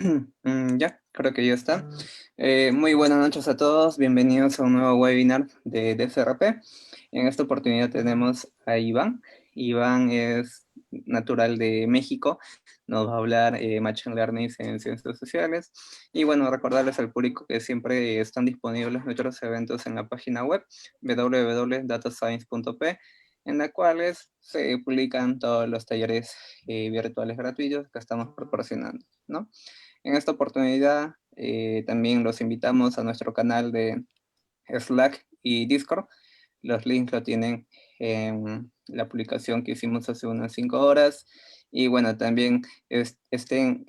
Ya, creo que ya está. Muy buenas noches a todos, bienvenidos a un nuevo webinar de DCRP. En esta oportunidad tenemos a Iván. Iván es natural de México, nos va a hablar Machine Learning en Ciencias Sociales. Y bueno, recordarles al público que siempre están disponibles nuestros eventos en la página web www.datascience.p, en la cuales se publican todos los talleres virtuales gratuitos que estamos proporcionando, ¿no? En esta oportunidad también los invitamos a nuestro canal de Slack y Discord. Los links lo tienen en la publicación que hicimos hace unas 5 horas. Y bueno, también estén,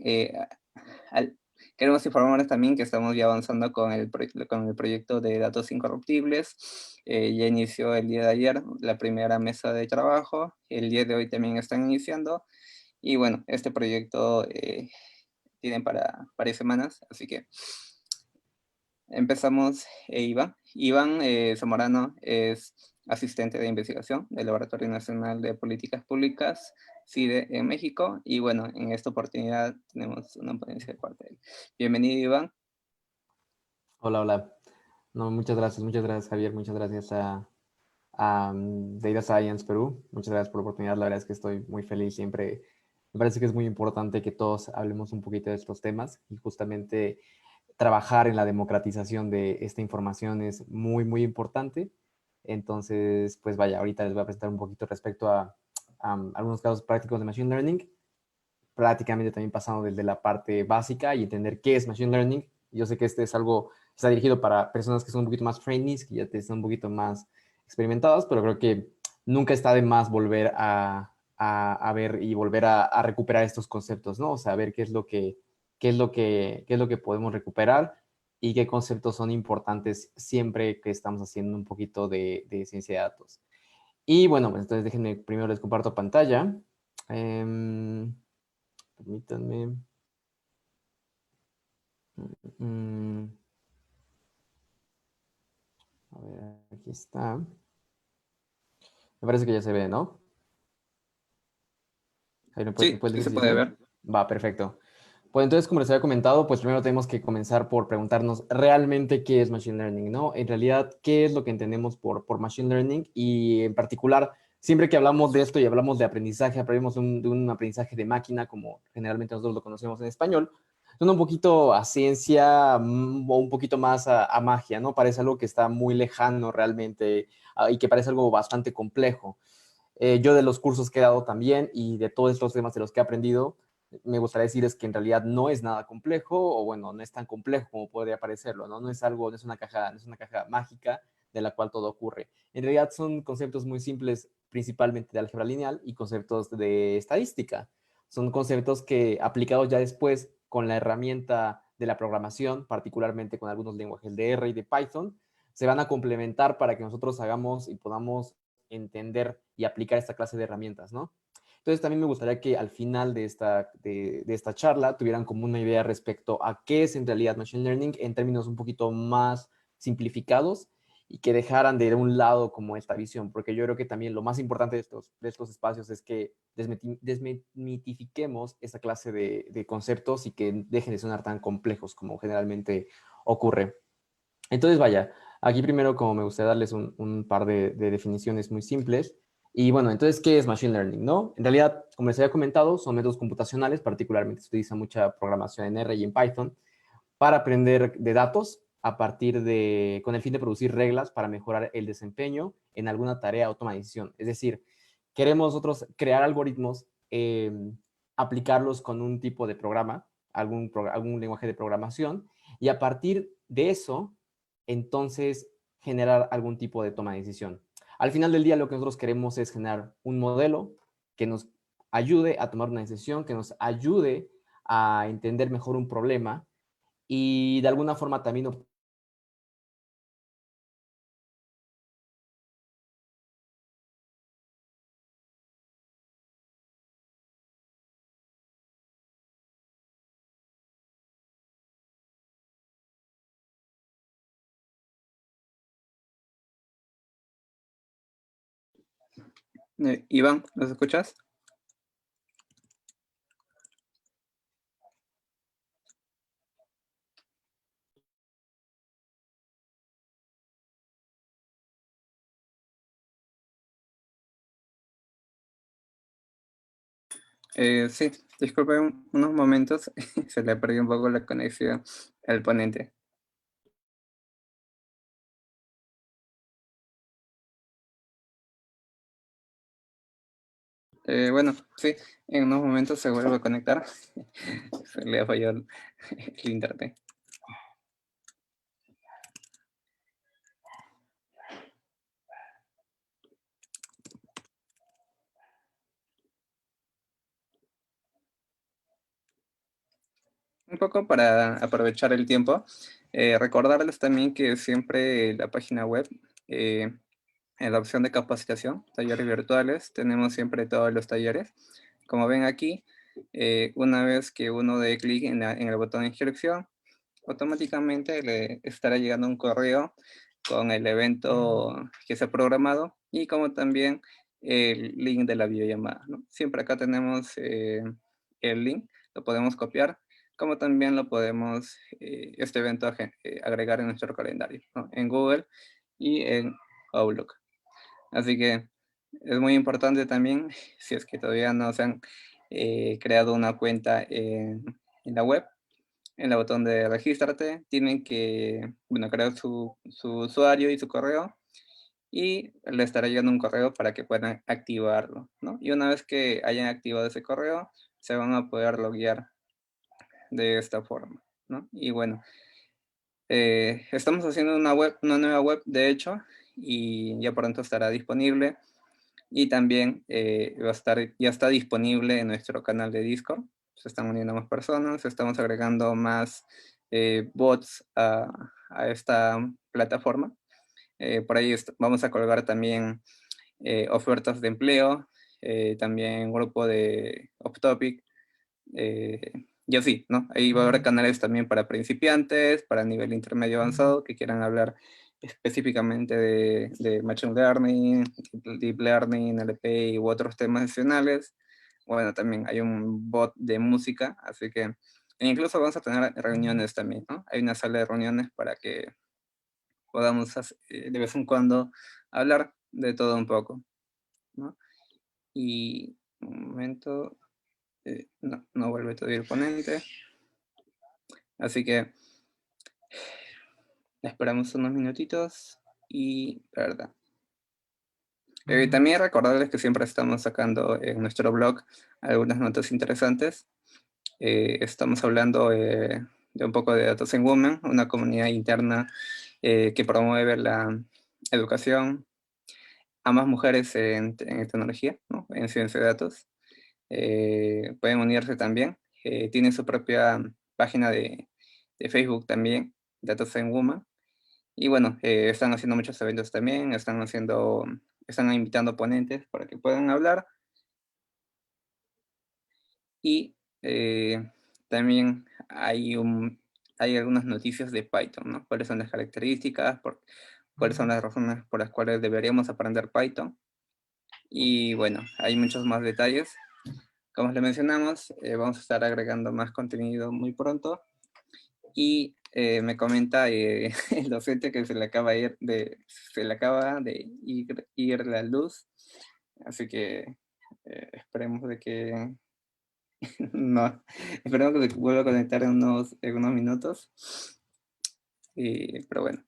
queremos informarles también que estamos ya avanzando con el proyecto de datos incorruptibles. Ya inició el día de ayer la primera mesa de trabajo. El día de hoy también están iniciando. Y bueno, este proyecto tienen para varias semanas, así que empezamos. Iván Zamorano es asistente de investigación del Laboratorio Nacional de Políticas Públicas, CIDE, en México, y bueno, en esta oportunidad tenemos una ponencia de parte de él. Bienvenido, Iván. Hola, hola. No, muchas gracias, Javier. Muchas gracias a Data Science Perú. Muchas gracias por la oportunidad. La verdad es que estoy muy feliz. Siempre me parece que es muy importante que todos hablemos un poquito de estos temas y justamente trabajar en la democratización de esta información es muy, muy importante. Entonces, pues vaya, ahorita les voy a presentar un poquito respecto a algunos casos prácticos de Machine Learning, prácticamente también pasando desde la parte básica y entender qué es Machine Learning. Yo sé que este es algo que está dirigido para personas que son un poquito más trainees, que ya están un poquito más experimentados, pero creo que nunca está de más volver a ver y volver a recuperar estos conceptos, ¿no? O sea, ver qué es lo que podemos recuperar y qué conceptos son importantes siempre que estamos haciendo un poquito de ciencia de datos. Y bueno, pues entonces déjenme, primero les comparto pantalla. Permítanme. Mm, a ver, aquí está. Me parece que ya se ve, ¿no? Ahí me Sí, puedes sí decir se si se puede ve. ver. Va, perfecto. Pues entonces, como les había comentado, pues primero tenemos que comenzar por preguntarnos realmente qué es Machine Learning, ¿no? En realidad, ¿qué es lo que entendemos por Machine Learning? Y en particular, siempre que hablamos de esto y hablamos de aprendizaje, hablamos de un aprendizaje de máquina, como generalmente nosotros lo conocemos en español, suena un poquito a ciencia o un poquito más a magia, ¿no? Parece algo que está muy lejano realmente y que parece algo bastante complejo. Yo de los cursos que he dado también y de todos estos temas de los que he aprendido, me gustaría decir es que en realidad no es nada complejo, o bueno, no es tan complejo como podría parecerlo, ¿no? No es algo, no es una caja mágica de la cual todo ocurre. En realidad son conceptos muy simples, principalmente de álgebra lineal y conceptos de estadística. Son conceptos que aplicados ya después con la herramienta de la programación, particularmente con algunos lenguajes de R y de Python, se van a complementar para que nosotros hagamos y podamos entender y aplicar esta clase de herramientas, ¿no? Entonces también me gustaría que al final de esta charla tuvieran como una idea respecto a qué es en realidad Machine Learning en términos un poquito más simplificados y que dejaran de un lado como esta visión, porque yo creo que también lo más importante de estos espacios es que desmitifiquemos esta clase de conceptos y que dejen de sonar tan complejos como generalmente ocurre. Entonces, vaya, aquí primero como me gustaría darles un par de definiciones muy simples. Y bueno, entonces, ¿qué es Machine Learning? ¿No? En realidad, como les había comentado, son métodos computacionales, particularmente se utiliza mucha programación en R y en Python, para aprender de datos con el fin de producir reglas para mejorar el desempeño en alguna tarea o toma de decisión. Es decir, queremos nosotros crear algoritmos, aplicarlos con un tipo de programa, algún lenguaje de programación, y a partir de eso, entonces, generar algún tipo de toma de decisión. Al final del día, lo que nosotros queremos es generar un modelo que nos ayude a tomar una decisión, que nos ayude a entender mejor un problema y de alguna forma también Iván, ¿nos escuchas? Sí, disculpe unos momentos, se le perdió un poco la conexión al ponente. Bueno, sí, en unos momentos se vuelve a conectar. Se le falló el internet. Un poco para aprovechar el tiempo, recordarles también que siempre la página web, en la opción de capacitación, talleres virtuales, tenemos siempre todos los talleres. Como ven aquí, una vez que uno dé clic en el botón de inscripción, automáticamente le estará llegando un correo con el evento que se ha programado y como también el link de la videollamada, ¿no? Siempre acá tenemos el link, lo podemos copiar, como también lo podemos, este evento, agregar en nuestro calendario, ¿no? En Google y en Outlook. Así que es muy importante también, si es que todavía no se han creado una cuenta en la web, en el botón de regístrate, tienen que, bueno, crear su usuario y su correo y le estará llegando un correo para que puedan activarlo, ¿no? Y una vez que hayan activado ese correo, se van a poder loguear de esta forma, ¿no? Y bueno, estamos haciendo una nueva web, de hecho, y ya pronto estará disponible. Y también ya está disponible en nuestro canal de Discord. Se están uniendo más personas, estamos agregando más bots a esta plataforma. Por ahí vamos a colgar también ofertas de empleo, también grupo de off topic, y así, ¿no? Ahí va a haber canales también para principiantes, para nivel intermedio avanzado, que quieran hablar específicamente de Machine Learning, Deep Learning, NLP u otros temas adicionales. Bueno, también hay un bot de música, así que e incluso vamos a tener reuniones también, ¿no? Hay una sala de reuniones para que podamos de vez en cuando hablar de todo un poco, ¿no? Y un momento, no vuelve todavía el ponente. Así que esperamos unos minutitos y, verdad. También recordarles que siempre estamos sacando en nuestro blog algunas notas interesantes. Estamos hablando de un poco de Datos en Women, una comunidad interna que promueve la educación a más mujeres en tecnología, ¿no? En ciencia de datos. Pueden unirse también. Tienen su propia página de Facebook también, Datos en Women. Y bueno, están haciendo muchos eventos también, están invitando ponentes para que puedan hablar. Y también hay algunas noticias de Python, ¿no? ¿Cuáles son las características? ¿Cuáles son las razones por las cuales deberíamos aprender Python? Y bueno, hay muchos más detalles. Como les mencionamos, vamos a estar agregando más contenido muy pronto. Y me comenta el docente que se le acaba de ir la luz, así que esperemos de que no, esperemos que se vuelva a conectar en unos minutos. Pero bueno.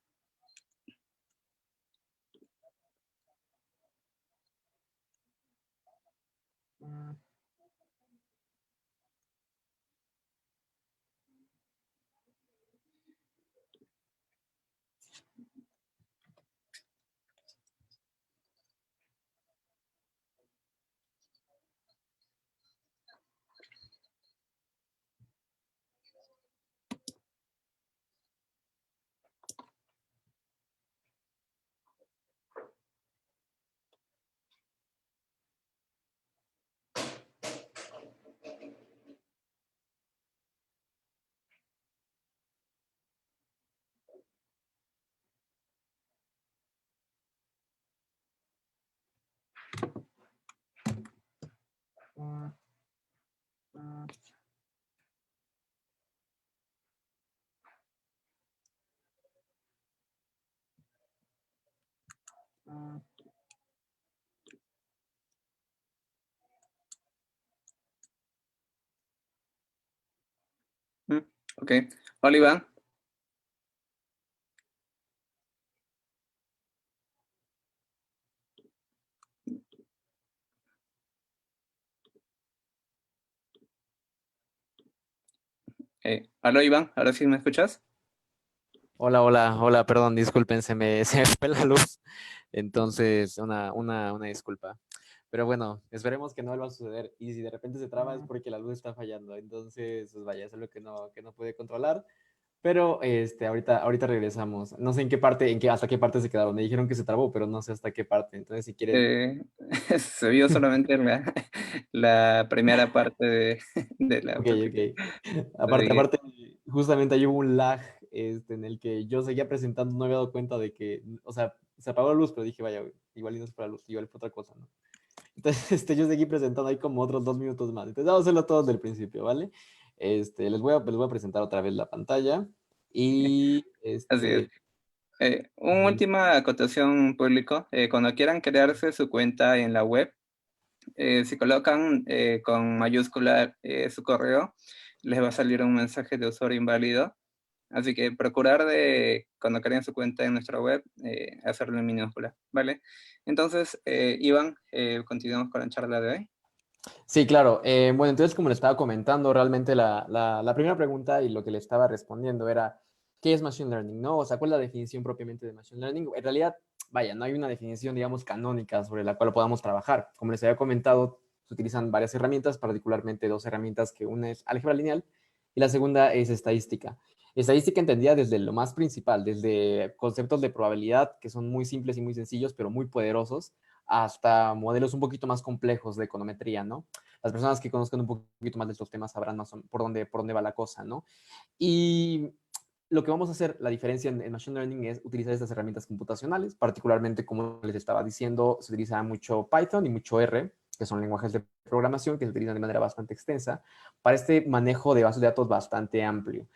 Ok. Hola, Iván. Hola, Iván. ¿Ahora sí me escuchas? Hola, hola, hola, perdón, disculpen, se me fue la luz, entonces una disculpa. Pero bueno, esperemos que no vuelva a suceder y si de repente se traba es porque la luz está fallando, entonces, pues vaya, es algo que no puede controlar, pero ahorita regresamos. No sé en qué parte, hasta qué parte se quedaron. Me dijeron que se trabó, pero no sé hasta qué parte, entonces si quieren... Eh, Se vio solamente la primera parte de la Ok, PPT. ok. Así que, Aparte, justamente ahí hubo un lag en el que yo seguía presentando, no había dado cuenta de que, o sea, se apagó la luz, pero dije, vaya, igual y no es para la luz, igual fue otra cosa, ¿no? Entonces, yo seguí presentando ahí como otros 2 minutos más. Entonces, vamos a hacerlo todo desde el principio, ¿vale? Les voy a presentar otra vez la pantalla y, así es. Una última acotación público. Cuando quieran crearse su cuenta en la web, si colocan con mayúscula su correo, les va a salir un mensaje de usuario inválido. Así que procurar de, cuando creen su cuenta en nuestra web, hacerlo en minúscula, ¿vale? Entonces, Iván, continuamos con la charla de hoy. Sí, claro. Bueno, entonces, como le estaba comentando, realmente la primera pregunta y lo que le estaba respondiendo era, ¿qué es Machine Learning? ¿No? O sea, ¿cuál es la definición propiamente de Machine Learning? En realidad, vaya, no hay una definición, digamos, canónica sobre la cual podamos trabajar. Como les había comentado, se utilizan varias herramientas, particularmente dos herramientas, que una es álgebra lineal y la segunda es estadística. Estadística entendida desde lo más principal, desde conceptos de probabilidad que son muy simples y muy sencillos, pero muy poderosos, hasta modelos un poquito más complejos de econometría, ¿no? Las personas que conozcan un poquito más de estos temas sabrán más por dónde va la cosa, ¿no? Y lo que vamos a hacer, la diferencia en Machine Learning es utilizar estas herramientas computacionales, particularmente, como les estaba diciendo, se utiliza mucho Python y mucho R, que son lenguajes de programación que se utilizan de manera bastante extensa, para este manejo de bases de datos bastante amplio.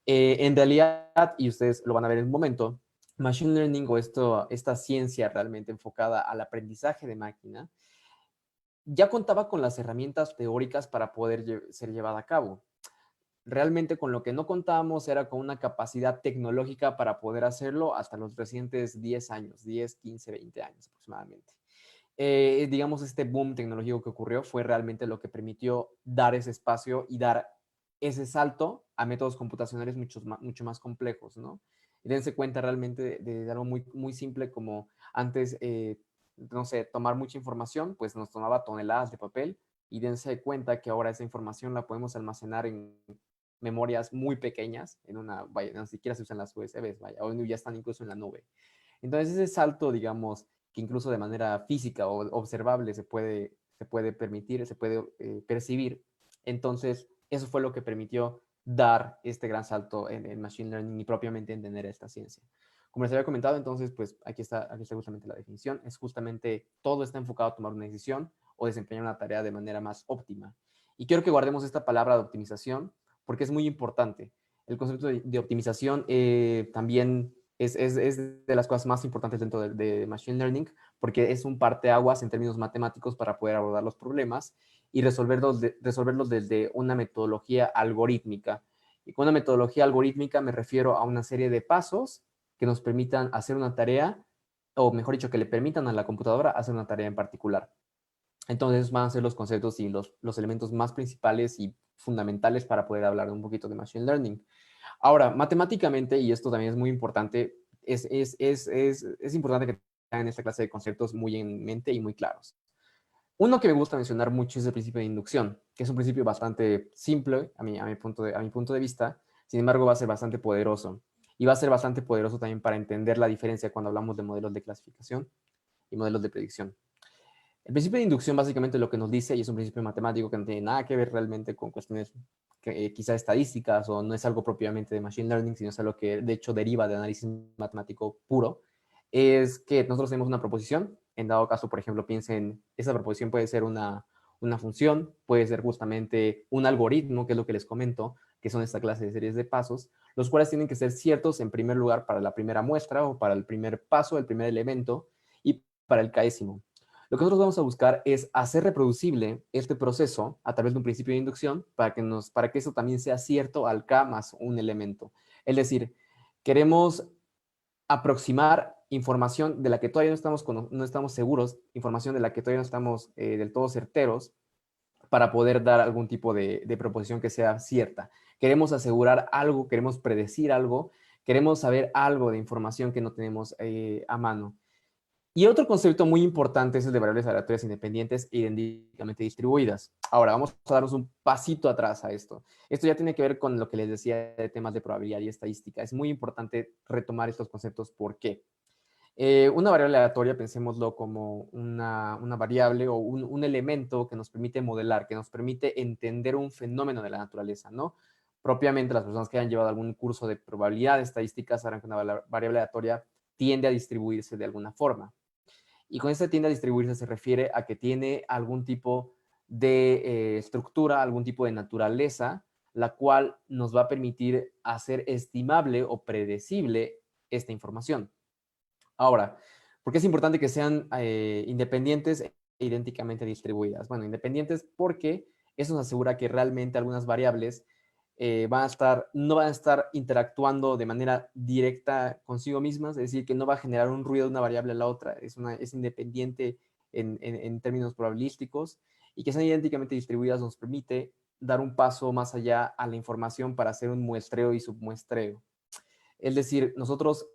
En realidad, y ustedes lo van a ver en un momento, Machine Learning o esta ciencia realmente enfocada al aprendizaje de máquina, ya contaba con las herramientas teóricas para poder ser llevada a cabo. Realmente con lo que no contábamos era con una capacidad tecnológica para poder hacerlo hasta los recientes 10 años, 10, 15, 20 años aproximadamente. Digamos, este boom tecnológico que ocurrió fue realmente lo que permitió dar ese espacio y dar ese salto a métodos computacionales mucho más complejos, ¿no? Y dense cuenta realmente de algo muy simple como antes, no sé, tomar mucha información, pues nos tomaba toneladas de papel y dense cuenta que ahora esa información la podemos almacenar en memorias muy pequeñas, vaya, ni siquiera se usan las USBs, vaya, hoy ya están incluso en la nube. Entonces ese salto, digamos, que incluso de manera física o observable se puede permitir, se puede percibir. Entonces, eso fue lo que permitió dar este gran salto en Machine Learning y propiamente entender esta ciencia. Como les había comentado, entonces, pues aquí está justamente la definición. Es justamente todo está enfocado a tomar una decisión o desempeñar una tarea de manera más óptima. Y quiero que guardemos esta palabra de optimización porque es muy importante. El concepto de optimización también es de las cosas más importantes dentro de Machine Learning, porque es un parteaguas en términos matemáticos para poder abordar los problemas y resolverlos desde una metodología algorítmica. Y con una metodología algorítmica me refiero a una serie de pasos que nos permitan hacer una tarea, o mejor dicho, que le permitan a la computadora hacer una tarea en particular. Entonces van a ser los conceptos y los elementos más principales y fundamentales para poder hablar un poquito de Machine Learning. Ahora, matemáticamente, y esto también es muy importante, es importante que tengan esta clase de conceptos muy en mente y muy claros. Uno que me gusta mencionar mucho es el principio de inducción, que es un principio bastante simple a mi punto de vista, sin embargo va a ser bastante poderoso. Y va a ser bastante poderoso también para entender la diferencia cuando hablamos de modelos de clasificación y modelos de predicción. El principio de inducción básicamente lo que nos dice, y es un principio matemático que no tiene nada que ver realmente con cuestiones quizá estadísticas o no es algo propiamente de Machine Learning, sino es algo que de hecho deriva de análisis matemático puro, es que nosotros tenemos una proposición, en dado caso, por ejemplo, piensen, esa proposición puede ser una función, puede ser justamente un algoritmo, que es lo que les comento, que son esta clase de series de pasos, los cuales tienen que ser ciertos en primer lugar para la primera muestra o para el primer paso, el primer elemento, y para el késimo. Lo que nosotros vamos a buscar es hacer reproducible este proceso a través de un principio de inducción para que eso también sea cierto al K más un elemento. Es decir, queremos aproximar información de la que todavía no estamos seguros, información de la que todavía no estamos del todo certeros, para poder dar algún tipo de proposición que sea cierta. Queremos asegurar algo, queremos predecir algo, queremos saber algo de información que no tenemos a mano. Y otro concepto muy importante es el de variables aleatorias independientes e idénticamente distribuidas. Ahora, vamos a darnos un pasito atrás a esto. Esto ya tiene que ver con lo que les decía de temas de probabilidad y estadística. Es muy importante retomar estos conceptos. ¿Por qué? Una variable aleatoria, pensémoslo como una variable o un elemento que nos permite modelar, que nos permite entender un fenómeno de la naturaleza, ¿no? Propiamente las personas que hayan llevado algún curso de probabilidad, estadística, sabrán que una variable aleatoria tiende a distribuirse de alguna forma. Y con esta tiende a distribuirse se refiere a que tiene algún tipo de estructura, algún tipo de naturaleza, la cual nos va a permitir hacer estimable o predecible esta información. Ahora, ¿por qué es importante que sean independientes e idénticamente distribuidas? Bueno, independientes porque eso nos asegura que realmente algunas variables no van a estar interactuando de manera directa consigo mismas, es decir, que no va a generar un ruido de una variable a la otra, es independiente en términos probabilísticos, y que sean idénticamente distribuidas nos permite dar un paso más allá a la información para hacer un muestreo y submuestreo. Es decir, nosotros,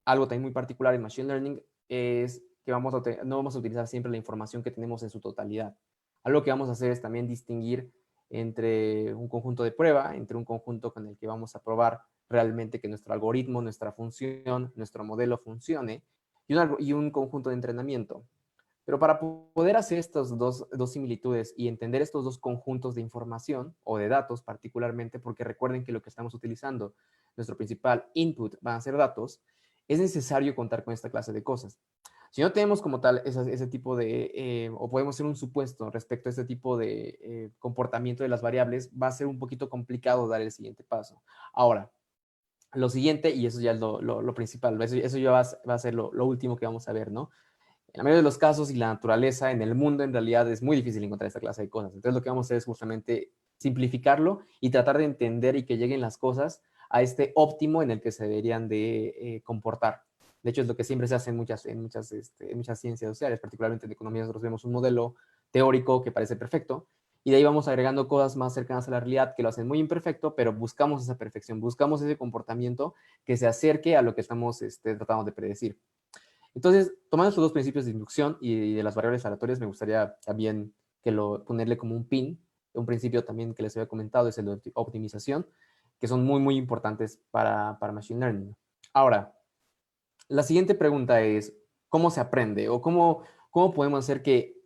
algo también muy particular en Machine Learning es que no vamos a utilizar siempre la información que tenemos en su totalidad. Algo que vamos a hacer es también distinguir entre un conjunto de prueba, entre un conjunto con el que vamos a probar realmente que nuestro algoritmo, nuestra función, nuestro modelo funcione, y un conjunto de entrenamiento. Pero para poder hacer estas dos similitudes y entender estos dos conjuntos de información o de datos particularmente, porque recuerden que lo que estamos utilizando, nuestro principal input van a ser datos, es necesario contar con esta clase de cosas. Si no tenemos como tal ese tipo o podemos hacer un supuesto respecto a este tipo de comportamiento de las variables, va a ser un poquito complicado dar el siguiente paso. Ahora, lo siguiente, y eso ya es lo principal, eso ya va a ser lo último que vamos a ver, ¿no? En la mayoría de los casos y la naturaleza en el mundo en realidad es muy difícil encontrar esta clase de cosas. Entonces lo que vamos a hacer es justamente simplificarlo y tratar de entender y que lleguen las cosas a este óptimo en el que se deberían de comportar. De hecho, es lo que siempre se hace en muchas ciencias sociales, particularmente en economía. Nosotros vemos un modelo teórico que parece perfecto y de ahí vamos agregando cosas más cercanas a la realidad que lo hacen muy imperfecto, pero buscamos esa perfección, buscamos ese comportamiento que se acerque a lo que estamos tratando de predecir. Entonces, tomando estos dos principios de inducción y de las variables aleatorias, me gustaría también ponerle como un pin. Un principio también que les había comentado es el de optimización, que son muy, muy importantes para Machine Learning. Ahora, la siguiente pregunta es, ¿cómo se aprende? O cómo podemos hacer que,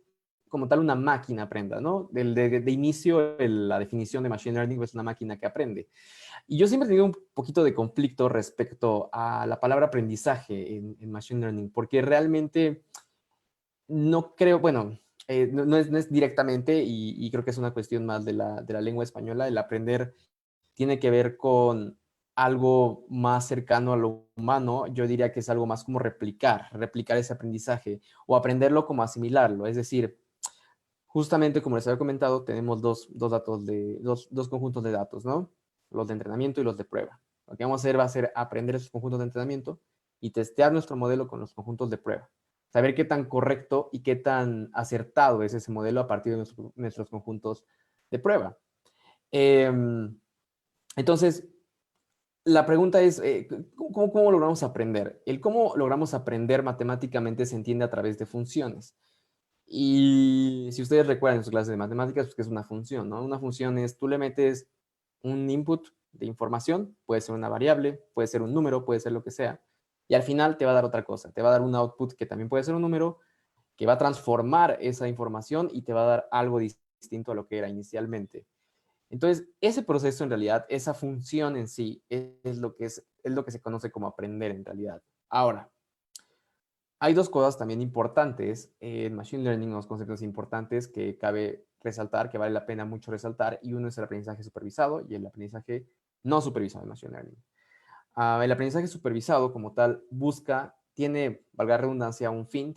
como tal, una máquina aprenda, ¿no? De inicio, la definición de Machine Learning es una máquina que aprende. Y yo siempre he tenido un poquito de conflicto respecto a la palabra aprendizaje en Machine Learning, porque realmente no creo, bueno, no es directamente, y creo que es una cuestión más de la lengua española. El aprender tiene que ver con algo más cercano a lo humano. Yo diría que es algo más como replicar ese aprendizaje o aprenderlo como asimilarlo. Es decir, justamente como les había comentado, tenemos dos conjuntos de datos, ¿no? Los de entrenamiento y los de prueba. Lo que vamos a hacer va a ser aprender esos conjuntos de entrenamiento y testear nuestro modelo con los conjuntos de prueba. Saber qué tan correcto y qué tan acertado es ese modelo a partir de nuestros conjuntos de prueba. Entonces, la pregunta es, ¿cómo logramos aprender? El cómo logramos aprender matemáticamente se entiende a través de funciones. Y si ustedes recuerdan en sus clases de matemáticas, pues que es una función, ¿no? Una función es, tú le metes un input de información, puede ser una variable, puede ser un número, puede ser lo que sea, y al final te va a dar otra cosa, te va a dar un output que también puede ser un número, que va a transformar esa información y te va a dar algo distinto a lo que era inicialmente. Entonces, ese proceso en realidad, esa función en sí, es lo que se conoce como aprender en realidad. Ahora, hay dos cosas también importantes en Machine Learning, unos conceptos importantes que cabe resaltar, que vale la pena mucho resaltar, y uno es el aprendizaje supervisado y el aprendizaje no supervisado en Machine Learning. El aprendizaje supervisado como tal busca tiene, valga la redundancia, un fin,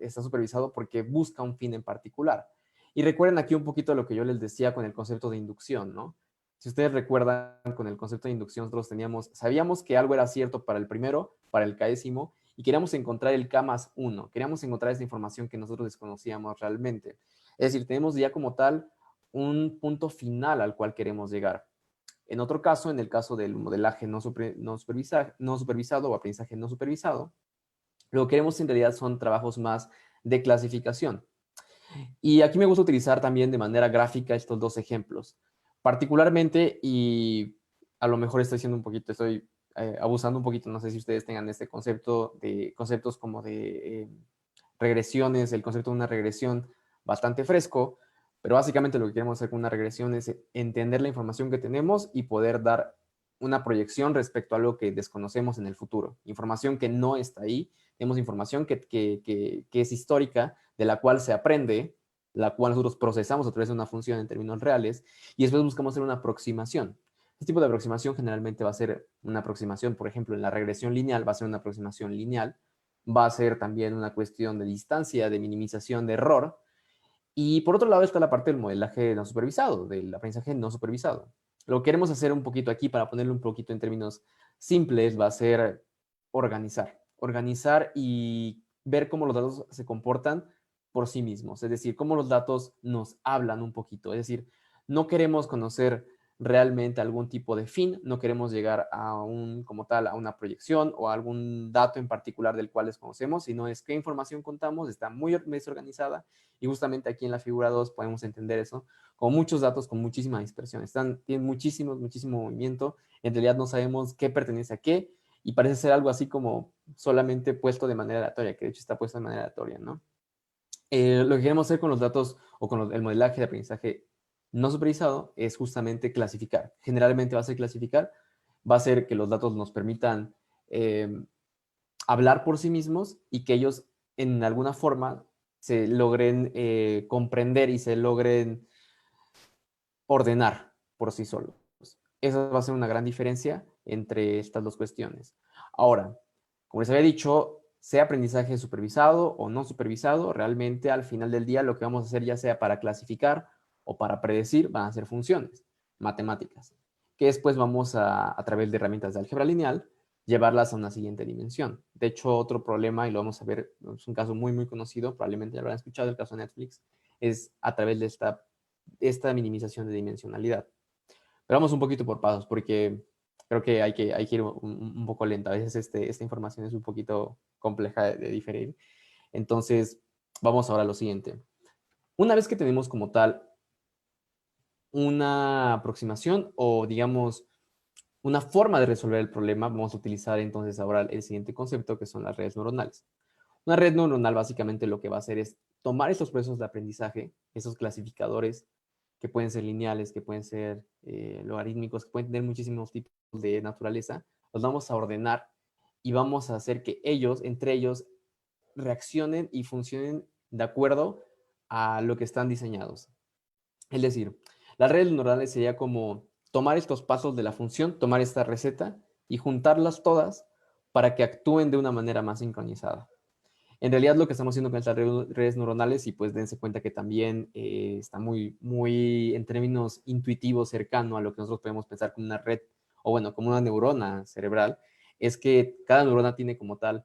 está supervisado porque busca un fin en particular. Y recuerden aquí un poquito lo que yo les decía con el concepto de inducción, ¿no? Si ustedes recuerdan, con el concepto de inducción nosotros sabíamos que algo era cierto para el primero, para el késimo, y queríamos encontrar el K más 1, queríamos encontrar esa información que nosotros desconocíamos realmente. Es decir, tenemos ya como tal un punto final al cual queremos llegar. En otro caso, en el caso del modelaje no supervisado o aprendizaje no supervisado, lo que queremos en realidad son trabajos más de clasificación. Y aquí me gusta utilizar también de manera gráfica estos dos ejemplos. Particularmente, y a lo mejor estoy abusando un poquito, no sé si ustedes tengan este concepto de conceptos como de regresiones, el concepto de una regresión bastante fresco, pero básicamente lo que queremos hacer con una regresión es entender la información que tenemos y poder dar una proyección respecto a algo que desconocemos en el futuro. Información que no está ahí, tenemos información que es histórica, de la cual se aprende, la cual nosotros procesamos a través de una función en términos reales, y después buscamos hacer una aproximación. Este tipo de aproximación generalmente va a ser una aproximación, por ejemplo, en la regresión lineal va a ser una aproximación lineal, va a ser también una cuestión de distancia, de minimización de error. Y por otro lado está la parte del modelaje no supervisado, del aprendizaje no supervisado. Lo que queremos hacer un poquito aquí, para ponerlo un poquito en términos simples, va a ser organizar. Organizar y ver cómo los datos se comportan por sí mismos. Es decir, cómo los datos nos hablan un poquito. Es decir, no queremos conocer realmente algún tipo de fin, no queremos llegar como tal, a una proyección o a algún dato en particular del cual desconocemos, sino es qué información contamos, está muy desorganizada, y justamente aquí en la figura 2 podemos entender eso, con muchos datos, con muchísima dispersión. Tienen muchísimo movimiento, en realidad no sabemos qué pertenece a qué, y parece ser algo así como solamente puesto de manera aleatoria, que de hecho está puesto de manera aleatoria, ¿no? Lo que queremos hacer con los datos o con el modelaje de aprendizaje no supervisado es justamente clasificar. Generalmente va a ser clasificar, va a ser que los datos nos permitan hablar por sí mismos y que ellos en alguna forma se logren comprender y se logren ordenar por sí solos. Esa va a ser una gran diferencia entre estas dos cuestiones. Ahora, como les había dicho, sea aprendizaje supervisado o no supervisado, realmente al final del día lo que vamos a hacer, ya sea para clasificar o para predecir, van a ser funciones matemáticas, que después vamos a través de herramientas de álgebra lineal, llevarlas a una siguiente dimensión. De hecho, otro problema, y lo vamos a ver, es un caso muy conocido, probablemente ya lo habrán escuchado, el caso de Netflix, es a través de esta minimización de dimensionalidad. Pero vamos un poquito por pasos, porque creo que hay que ir un poco lento. A veces esta información es un poquito compleja de diferir. Entonces, vamos ahora a lo siguiente. Una vez que tenemos como tal una aproximación o, digamos, una forma de resolver el problema, vamos a utilizar entonces ahora el siguiente concepto, que son las redes neuronales. Una red neuronal básicamente lo que va a hacer es tomar estos procesos de aprendizaje, esos clasificadores que pueden ser lineales, que pueden ser logarítmicos, que pueden tener muchísimos tipos de naturaleza, los vamos a ordenar y vamos a hacer que ellos, entre ellos, reaccionen y funcionen de acuerdo a lo que están diseñados. Es decir, las redes neuronales sería como tomar estos pasos de la función, tomar esta receta y juntarlas todas para que actúen de una manera más sincronizada. En realidad lo que estamos haciendo con estas redes neuronales, y pues dense cuenta que también está muy en términos intuitivos cercano a lo que nosotros podemos pensar como una red, o bueno, como una neurona cerebral, es que cada neurona tiene como tal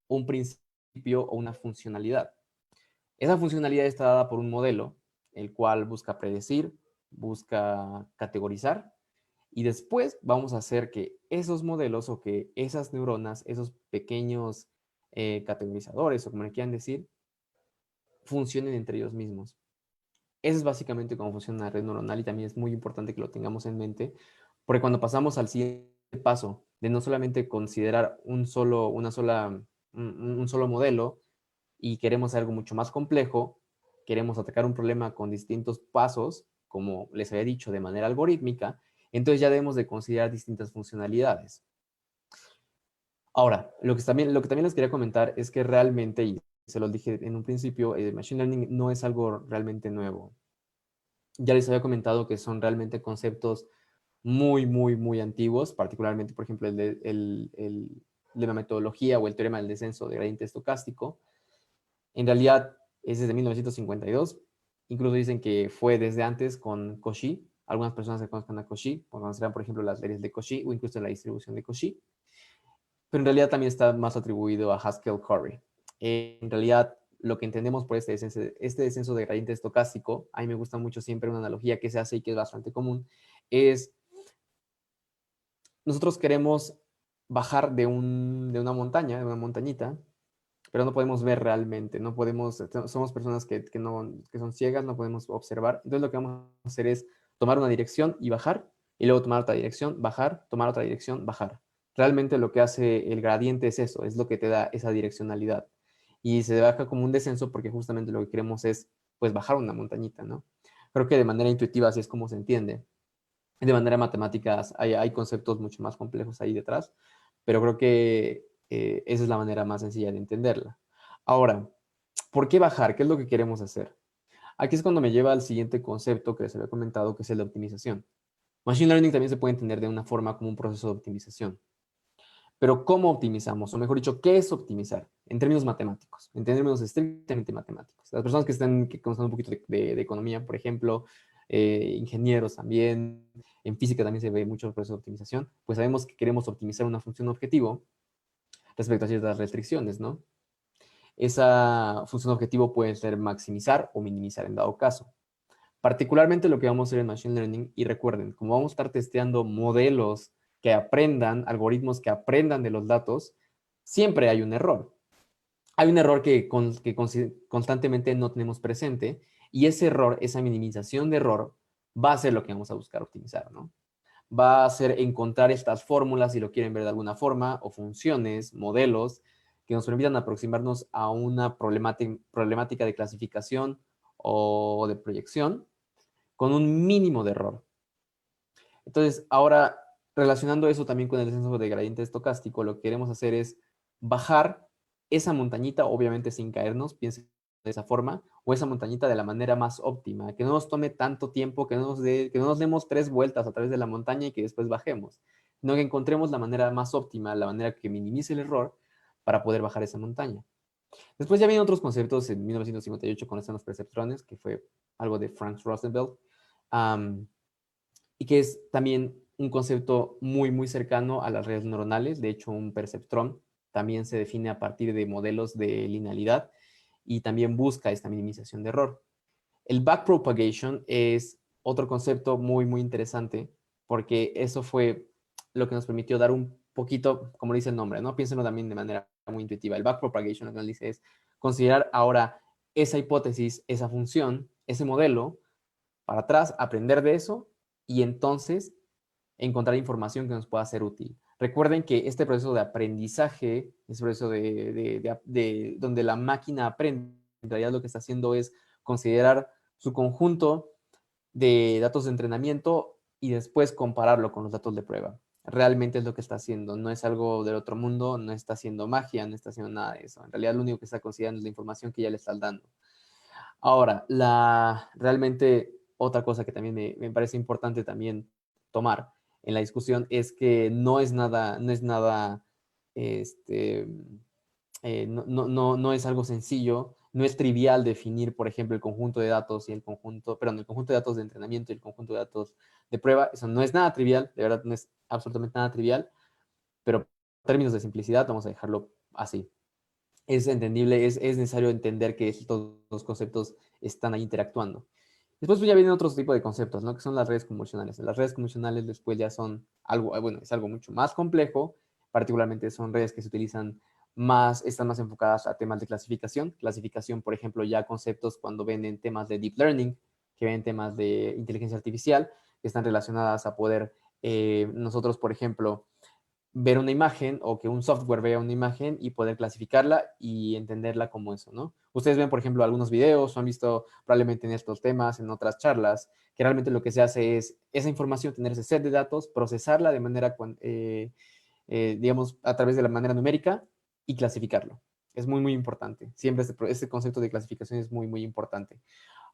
un principio o una funcionalidad. Esa funcionalidad está dada por un modelo, el cual busca predecir, busca categorizar, y después vamos a hacer que esos modelos o que esas neuronas, esos pequeños categorizadores o como le quieran decir, funcionen entre ellos mismos. Eso es básicamente cómo funciona una red neuronal, y también es muy importante que lo tengamos en mente, porque cuando pasamos al siguiente paso de no solamente considerar un solo modelo y queremos algo mucho más complejo, queremos atacar un problema con distintos pasos, como les había dicho, de manera algorítmica, entonces ya debemos de considerar distintas funcionalidades. Ahora, lo que también les quería comentar es que realmente, y se los dije en un principio, Machine Learning no es algo realmente nuevo. Ya les había comentado que son realmente conceptos muy antiguos, particularmente, por ejemplo, de la metodología o el teorema del descenso de gradiente estocástico. En realidad es desde 1952. Incluso dicen que fue desde antes con Cauchy. Algunas personas se conozcan a Cauchy, conocerán, por ejemplo, las leyes de Cauchy o incluso la distribución de Cauchy. Pero en realidad también está más atribuido a Haskell-Curry. En realidad, lo que entendemos por este descenso de gradiente estocástico, a mí me gusta mucho siempre una analogía que se hace y que es bastante común, es nosotros queremos bajar de una montaña, de una montañita, pero no podemos ver realmente, no podemos, somos personas que son ciegas, no podemos observar. Entonces lo que vamos a hacer es tomar una dirección y bajar, y luego tomar otra dirección, bajar, tomar otra dirección, bajar. Realmente lo que hace el gradiente es eso, es lo que te da esa direccionalidad. Y se baja como un descenso porque justamente lo que queremos es, pues, bajar una montañita, ¿no? Creo que de manera intuitiva así es como se entiende. De manera matemática hay conceptos mucho más complejos ahí detrás, pero creo que esa es la manera más sencilla de entenderla. Ahora, ¿por qué bajar? ¿Qué es lo que queremos hacer? Aquí es cuando me lleva al siguiente concepto que les había comentado, que es el de optimización. Machine Learning también se puede entender de una forma como un proceso de optimización. Pero ¿cómo optimizamos? O mejor dicho, ¿qué es optimizar? En términos matemáticos, en términos estrictamente matemáticos. Las personas que conocen un poquito de economía, por ejemplo, ingenieros también, en física también se ve mucho el proceso de optimización, pues sabemos que queremos optimizar una función objetivo respecto a ciertas restricciones, ¿no? Esa función objetivo puede ser maximizar o minimizar en dado caso. Particularmente lo que vamos a hacer en Machine Learning, y recuerden, como vamos a estar testeando modelos que aprendan, algoritmos que aprendan de los datos, siempre hay un error. Hay un error que constantemente no tenemos presente, y ese error, esa minimización de error, va a ser lo que vamos a buscar optimizar, ¿no? Va a ser encontrar estas fórmulas, si lo quieren ver de alguna forma, o funciones, modelos, que nos permitan aproximarnos a una problemática de clasificación o de proyección con un mínimo de error. Entonces, ahora, relacionando eso también con el descenso de gradiente estocástico, lo que queremos hacer es bajar esa montañita, obviamente sin caernos, piensen de esa forma, o esa montañita de la manera más óptima, que no nos tome tanto tiempo, que no nos demos 3 vueltas a través de la montaña y que después bajemos, sino que encontremos la manera más óptima, la manera que minimice el error para poder bajar esa montaña. Después ya vienen otros conceptos en 1958 con los perceptrones, que fue algo de Frank Rosenfeld, um, y que es también un concepto muy, muy cercano a las redes neuronales. De hecho, un perceptrón también se define a partir de modelos de linealidad y también busca esta minimización de error. El backpropagation es otro concepto muy, muy interesante porque eso fue lo que nos permitió dar un poquito, como dice el nombre, ¿no? Piénsenlo también de manera muy intuitiva. El backpropagation, lo que nos dice es considerar ahora esa hipótesis, esa función, ese modelo, para atrás, aprender de eso y entonces encontrar información que nos pueda ser útil. Recuerden que este proceso de aprendizaje, este proceso donde la máquina aprende, en realidad lo que está haciendo es considerar su conjunto de datos de entrenamiento y después compararlo con los datos de prueba. Realmente es lo que está haciendo, no es algo del otro mundo, no está haciendo magia, no está haciendo nada de eso. En realidad lo único que está considerando es la información que ya le estás dando. Ahora, realmente otra cosa que también me parece importante también tomar en la discusión es que este, no es algo sencillo, no es trivial definir, por ejemplo, el conjunto de datos y el conjunto de datos de entrenamiento y el conjunto de datos de prueba. Eso no es nada trivial, de verdad no es absolutamente nada trivial, pero en términos de simplicidad vamos a dejarlo así. Es entendible, es necesario entender que estos dos conceptos están ahí interactuando. Después pues, ya vienen otros tipos de conceptos, ¿no? Que son las redes convolucionales. Las redes convolucionales después ya son algo, bueno, es algo mucho más complejo, particularmente son redes que se utilizan más, están más enfocadas a temas de clasificación. Clasificación, por ejemplo, ya conceptos cuando ven en temas de deep learning, que ven temas de inteligencia artificial, que están relacionadas a poder nosotros, por ejemplo, ver una imagen o que un software vea una imagen y poder clasificarla y entenderla como eso, ¿no? Ustedes ven, por ejemplo, algunos videos o han visto probablemente en estos temas, en otras charlas, que realmente lo que se hace es esa información, tener ese set de datos, procesarla de manera, digamos, a través de la manera numérica y clasificarlo. Es muy, muy importante. Siempre este concepto de clasificación es muy, muy importante.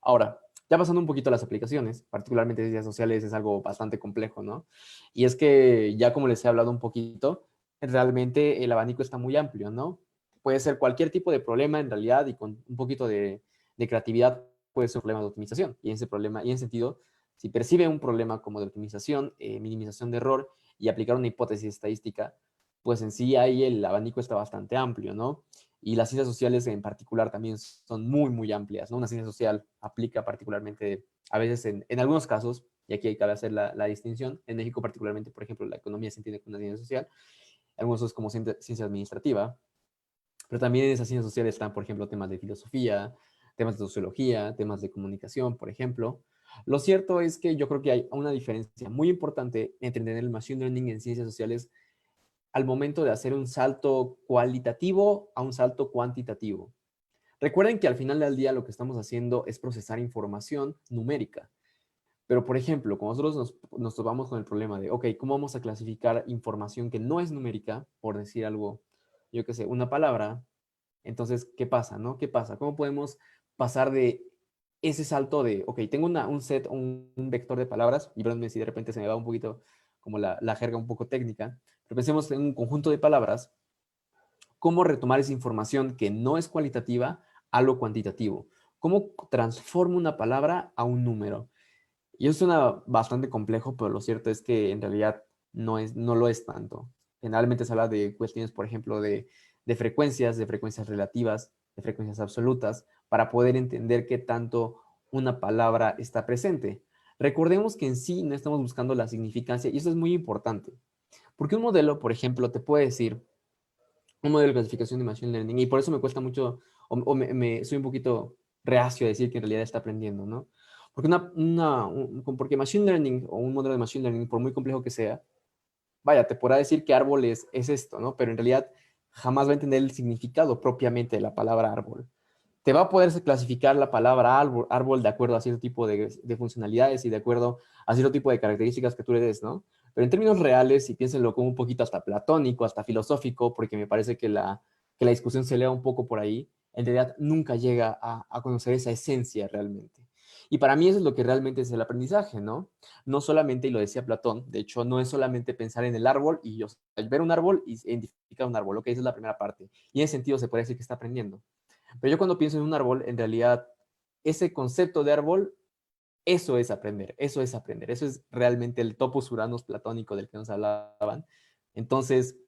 Ahora, ya pasando un poquito a las aplicaciones, particularmente de ciencias sociales, es algo bastante complejo, ¿no? Y es que ya como les he hablado un poquito, realmente el abanico está muy amplio, ¿no? Puede ser cualquier tipo de problema en realidad y con un poquito de creatividad puede ser un problema de optimización. Y en ese problema, y en ese sentido, si percibe un problema como de optimización, minimización de error y aplicar una hipótesis estadística, pues en sí ahí el abanico está bastante amplio, ¿no? Y las ciencias sociales en particular también son muy, muy amplias, ¿no? Una ciencia social aplica particularmente, a veces en algunos casos, y aquí cabe hacer la distinción, en México particularmente, por ejemplo, la economía se entiende como una ciencia social, algunos es como ciencia administrativa, pero también en esas ciencias sociales están, por ejemplo, temas de filosofía, temas de sociología, temas de comunicación, por ejemplo. Lo cierto es que yo creo que hay una diferencia muy importante entre entender el machine learning en ciencias sociales al momento de hacer un salto cualitativo a un salto cuantitativo. Recuerden que al final del día lo que estamos haciendo es procesar información numérica. Pero, por ejemplo, cuando nosotros nos topamos con el problema de, ok, ¿cómo vamos a clasificar información que no es numérica, por decir algo, yo qué sé, una palabra? Entonces, ¿qué pasa, no? ¿Qué pasa? ¿Cómo podemos pasar de ese salto de, ok, tengo un set, un vector de palabras, y perdónme si de repente se me va un poquito como la jerga un poco técnica, pero pensemos en un conjunto de palabras, ¿cómo retomar esa información que no es cualitativa a lo cuantitativo? ¿Cómo transformo una palabra a un número? Y eso suena bastante complejo, pero lo cierto es que en realidad no lo es tanto. Generalmente se habla de cuestiones, por ejemplo, de frecuencias relativas, de frecuencias absolutas, para poder entender qué tanto una palabra está presente. Recordemos que en sí no estamos buscando la significancia, y eso es muy importante. Porque un modelo, por ejemplo, te puede decir, un modelo de clasificación de Machine Learning, y por eso me cuesta mucho, soy un poquito reacio a decir que en realidad está aprendiendo, ¿no? Porque, porque Machine Learning o un modelo de Machine Learning, por muy complejo que sea, vaya, te podrá decir que árbol es esto, ¿no? Pero en realidad jamás va a entender el significado propiamente de la palabra árbol. Te va a poder clasificar la palabra árbol de acuerdo a cierto tipo de funcionalidades y de acuerdo a cierto tipo de características que tú le des, ¿no? Pero en términos reales, y piénsenlo como un poquito hasta platónico, hasta filosófico, porque me parece que la discusión se eleva un poco por ahí, en realidad nunca llega a conocer esa esencia realmente. Y para mí eso es lo que realmente es el aprendizaje, ¿no? No solamente, y lo decía Platón, de hecho, no es solamente pensar en el árbol y yo ver un árbol y identificar un árbol, ok, esa es la primera parte. Y en ese sentido se puede decir que está aprendiendo. Pero yo cuando pienso en un árbol, en realidad, ese concepto de árbol, eso es aprender, eso es realmente el topos uranos platónico del que nos hablaban. Entonces,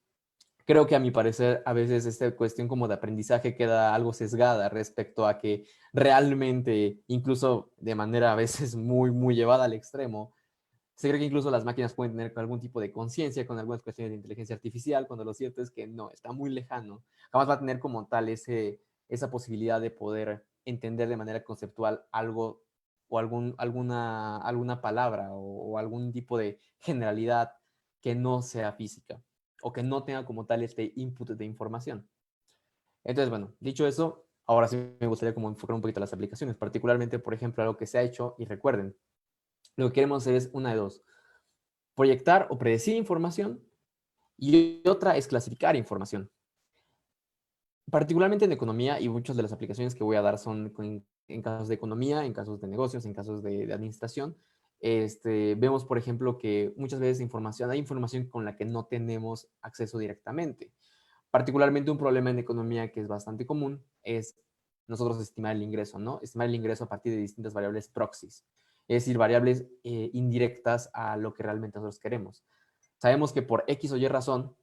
creo que a mi parecer, a veces esta cuestión como de aprendizaje queda algo sesgada respecto a que realmente, incluso de manera a veces muy, muy llevada al extremo, se cree que incluso las máquinas pueden tener algún tipo de conciencia con algunas cuestiones de inteligencia artificial, cuando lo cierto es que no, está muy lejano. Jamás va a tener como tal esa posibilidad de poder entender de manera conceptual algo o alguna palabra o algún tipo de generalidad que no sea física o que no tenga como tal este input de información. Entonces, bueno, dicho eso, ahora sí me gustaría como enfocar un poquito las aplicaciones, particularmente, por ejemplo, algo que se ha hecho, y recuerden, lo que queremos hacer es una de dos: proyectar o predecir información, y otra es clasificar información. Particularmente en economía, y muchas de las aplicaciones que voy a dar son en casos de economía, en casos de negocios, en casos de administración. Vemos, por ejemplo, que muchas veces hay información con la que no tenemos acceso directamente. Particularmente un problema en economía que es bastante común es nosotros estimar el ingreso, ¿no? Estimar el ingreso a partir de distintas variables proxies, es decir, variables indirectas a lo que realmente nosotros queremos. Sabemos que por X o Y razón,